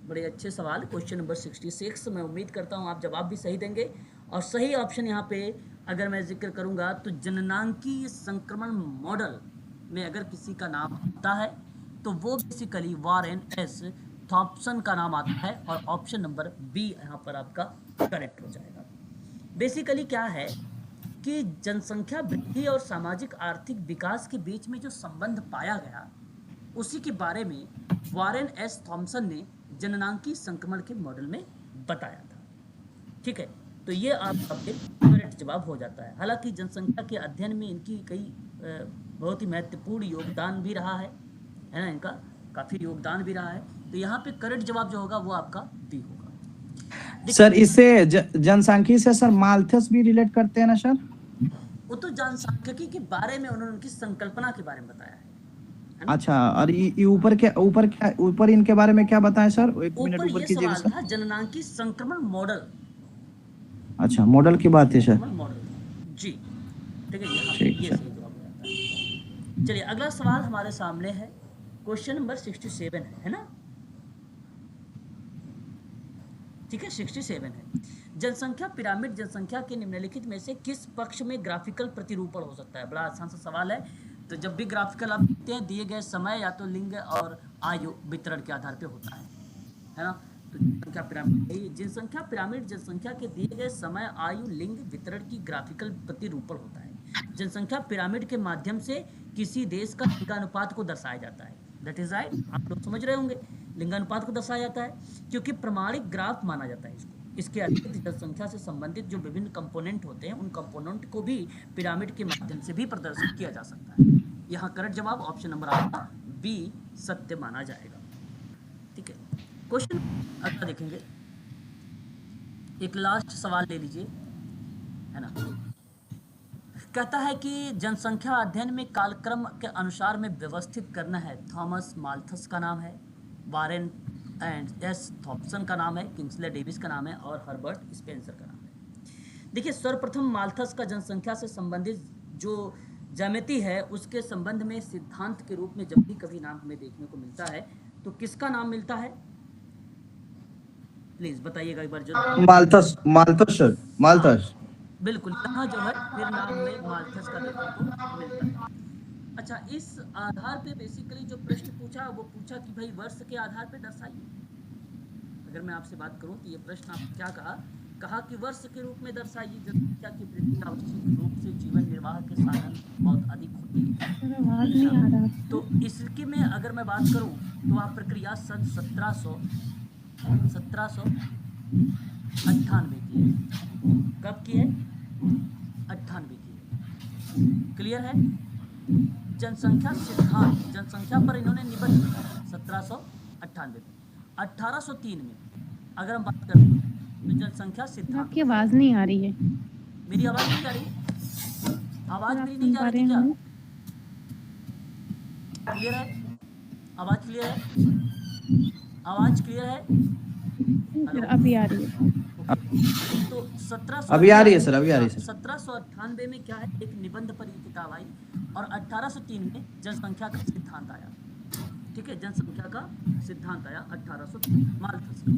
बड़े अच्छे सवाल, क्वेश्चन नंबर 66। मैं उम्मीद करता हूँ आप जवाब भी सही देंगे। और सही ऑप्शन यहाँ पे अगर मैं जिक्र करूँगा तो जननांकीय संक्रमण मॉडल में अगर किसी का नाम आता है तो वो बेसिकली वारेन एस थॉम्पसन का नाम आता है, और ऑप्शन नंबर बी यहाँ पर आपका करेक्ट हो जाएगा। बेसिकली क्या है कि जनसंख्या वृद्धि और सामाजिक आर्थिक विकास के बीच में जो संबंध पाया गया, उसी के बारे में वारेन एस थॉम्पसन ने जननांकीय संक्रमण के मॉडल में बताया था। ठीक है, तो ये आपका करेक्ट जवाब हो जाता है। हालांकि जनसंख्या के अध्ययन में इनकी कई बहुत ही महत्वपूर्ण योगदान भी रहा है ना, इनका काफ़ी योगदान भी रहा है। तो यहाँ पे करेक्ट जवाब जो होगा वो आपका बी होगा। सर इससे जनसांख्यिकी से सर माल्थस भी रिलेट करते हैं ना सर? वो तो जनसांख्यिकी के बारे में उन्होंने उनकी संकल्पना के बारे में बताया है ना? अच्छा, और ये ऊपर इनके बारे में क्या बताएं सर? एक मिनट ऊपर ऊपर ये कीजिएगा सवाल सर। था जननांकीय संक्रमण मॉडल। अच्छा, मॉडल की बात है सर। मॉडल जी, ठीक है, यहाँ पे ठीक ये सर। सही जवाब हो जाता है। चलिए अगला सवाल हमारे सामने है, क्वेश्चन नंबर 67 है ना? ठीक है, 67 है। जनसंख्या पिरामिड जनसंख्या के निम्नलिखित में से किस पक्ष में ग्राफिकल प्रतिरूपण हो सकता है? बड़ा आसान सा सवाल है। तो जब भी ग्राफिकल आप देखते हैं, दिए गए समय या तो लिंग और आयु वितरण के आधार पे होता है ना? तो जनसंख्या पिरामिड जनसंख्या के दिए गए समय, आयु, लिंग, वितरण की ग्राफिकल प्रतिरूपण होता है। जनसंख्या पिरामिड के माध्यम से किसी देश का लिंगानुपात को दर्शाया जाता है। दैट इज राइट, आप लोग समझ रहे होंगे, लिंगानुपात को दर्शाया जाता है क्योंकि प्रमाणिक ग्राफ माना जाता है इसको। इसके अतिरिक्त जनसंख्या से संबंधित जो विभिन्न कंपोनेंट होते हैं, उन कंपोनेंट को भी पिरामिड के माध्यम से भी प्रदर्शित किया जा सकता है। यहाँ करेक्ट जवाब ऑप्शन नंबर आपका बी सत्य माना जाएगा। ठीक है, क्वेश्चन अगला देखेंगे। एक लास्ट सवाल ले लीजिए, है ना? कहता है कि जनसंख्या अध्ययन में कालक्रम के अनुसार में व्यवस्थित करना है। थॉमस माल्थस का नाम है, वारेन एंड एस थॉम्पसन का नाम है, किंग्सले डेविस का नाम है, और हर्बर्ट स्पेंसर का नाम है। देखिए, सर्वप्रथम माल्थस का जनसंख्या से संबंधित जो ज्यामिति है उसके संबंध में सिद्धांत के रूप में जब भी कभी नाम हमें देखने को मिलता है तो किसका नाम मिलता है? प्लीज बताइएगा एक बार जरूर। Malthus, Malthus sir, Malthus. बिल्कुल, यहाँ जो है फिर नाम में माल्थस का देखने को मिलता है। अच्छा, इस आधार पे बेसिकली जो प्रश्न पूछा वो पूछा कि भाई वर्ष के आधार पे दर्शाइए। अगर मैं आपसे बात करूं तो ये प्रश्न आपने क्या कहा कहा कि वर्ष के रूप में दर्शाइए जनसंख्या की वृद्धि आवश्यक रूप से जीवन निर्वाह के साधन बहुत अधिक होती है। सर आवाज नहीं आ रहा। तो इसके में अगर मैं बात करूं तो वह प्रक्रिया सन 1798 की है। कब की है? 98 की है। क्लियर है? जनसंख्या सिद्धांत, जनसंख्या पर इन्होंने निबंध लिखा 1798 में। 1803 में अगर हम बात करें तो जनसंख्या सिद्धांत। आपकी आवाज नहीं आ रही है। मेरी आवाज नहीं जा रही? आवाज मेरी नहीं जा रही थी क्या? क्लियर है? आवाज क्लियर है? आवाज क्लियर है? सर अभी आ रही है। तो 1700 अभी आ रही है सर, अभी आ रही है सर। 1798 में क्या है, एक निबंध पर ये किताब आई और 1803 में जनसंख्या का सिद्धांत आया। ठीक है, जनसंख्या का सिद्धांत आया 1803 माल्थस का।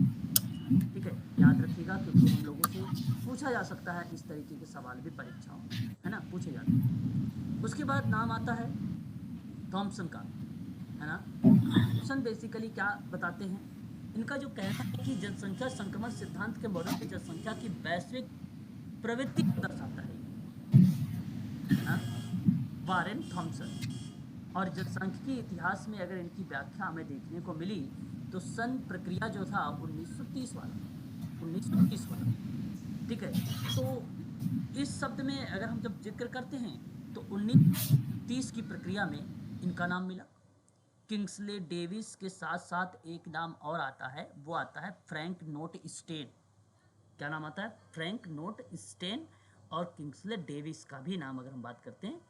ठीक है, याद रखिएगा क्योंकि हम लोगों से पूछा जा सकता है इस तरीके के सवाल भी परीक्षाओं में, है ना, पूछे जाते हैं। उसके बाद नाम आता है थॉमसन का, है ना। थॉमसन बेसिकली क्या बताते हैं, इनका जो कहना है कि जनसंख्या संक्रमण सिद्धांत के मॉडल में जनसंख्या की वैश्विक प्रवृत्ति को दर्शाता है ना, वारेन थॉमसन। और जनसंख्यिकी इतिहास में अगर इनकी व्याख्या हमें देखने को मिली तो सन प्रक्रिया जो था 1930 वाला। ठीक है, तो इस शब्द में अगर हम जब जिक्र करते हैं तो 1930 की प्रक्रिया में इनका नाम मिला। किंग्सले डेविस के साथ साथ एक नाम और आता है, वो आता है फ्रैंक नोट स्टेन। क्या नाम आता है? Frank Notestein. और किंग्सले डेविस का भी नाम अगर हम बात करते हैं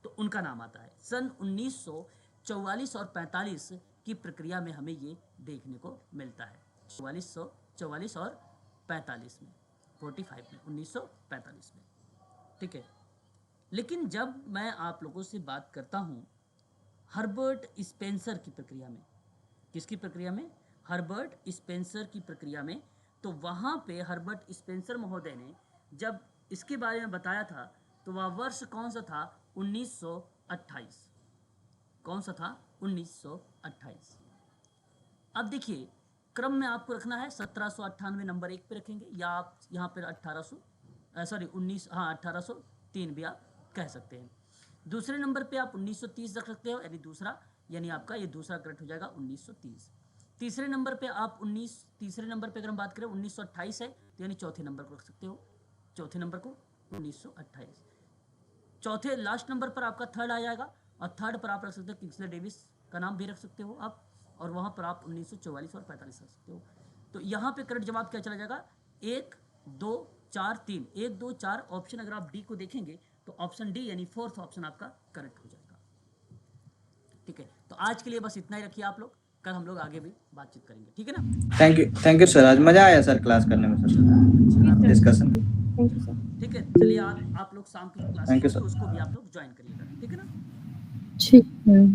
तो उनका नाम आता है। सन 1944 और 45 की प्रक्रिया में हमें ये देखने को मिलता है। 44 और 45 में, 45 में, 1945 में। ठीक है, लेकिन जब मैं आप लोगों से बात करता हूँ हर्बर्ट स्पेंसर की प्रक्रिया में, किसकी प्रक्रिया में? हर्बर्ट स्पेंसर की प्रक्रिया में, तो वहाँ पे हर्बर्ट स्पेंसर महोदय ने जब इसके बारे में बताया था तो वह वर्ष कौन सा था? 1928। कौन सा था? 1928। अब देखिए, क्रम में आपको रखना है 1798 नंबर 1 पे रखेंगे, या आप यहाँ पर 1803 भी आप कह सकते हैं। दूसरे नंबर पे आप 1930 रख सकते हो, यानी दूसरा, यानी आपका ये दूसरा करेक्ट हो जाएगा 1930। तीसरे नंबर पे आप तीसरे नंबर पे अगर हम बात करें 1928 है तो यानी चौथे नंबर को रख सकते हो, चौथे नंबर को 1928। चौथे लास्ट नंबर पर आपका थर्ड आ जाएगा और थर्ड पर आप रख सकते हो किंग्सले डेविस का नाम भी रख सकते हो आप, और वहाँ पर आप 1944 और 45 रख सकते हो। तो यहाँ पे करेक्ट जवाब क्या चला जाएगा? 1 2 4 3, 1 2 4 ऑप्शन। अगर आप डी को देखेंगे तो ऑप्शन डी यानी फोर्थ ऑप्शन आपका करेक्ट हो जाएगा। ठीक है, तो आज के लिए बस इतना ही रखिए आप लोग, कल हम लोग आगे भी बातचीत करेंगे। ठीक है ना? थैंक यू सर, आज मजा आया सर क्लास करने में sir, discussion. Thank you sir. ठीक है, चलिए आप लोग शाम की क्लास Thank you, sir. उसको भी आप लोग ज्वाइन करिएगा। ठीक है ना? ठीक है।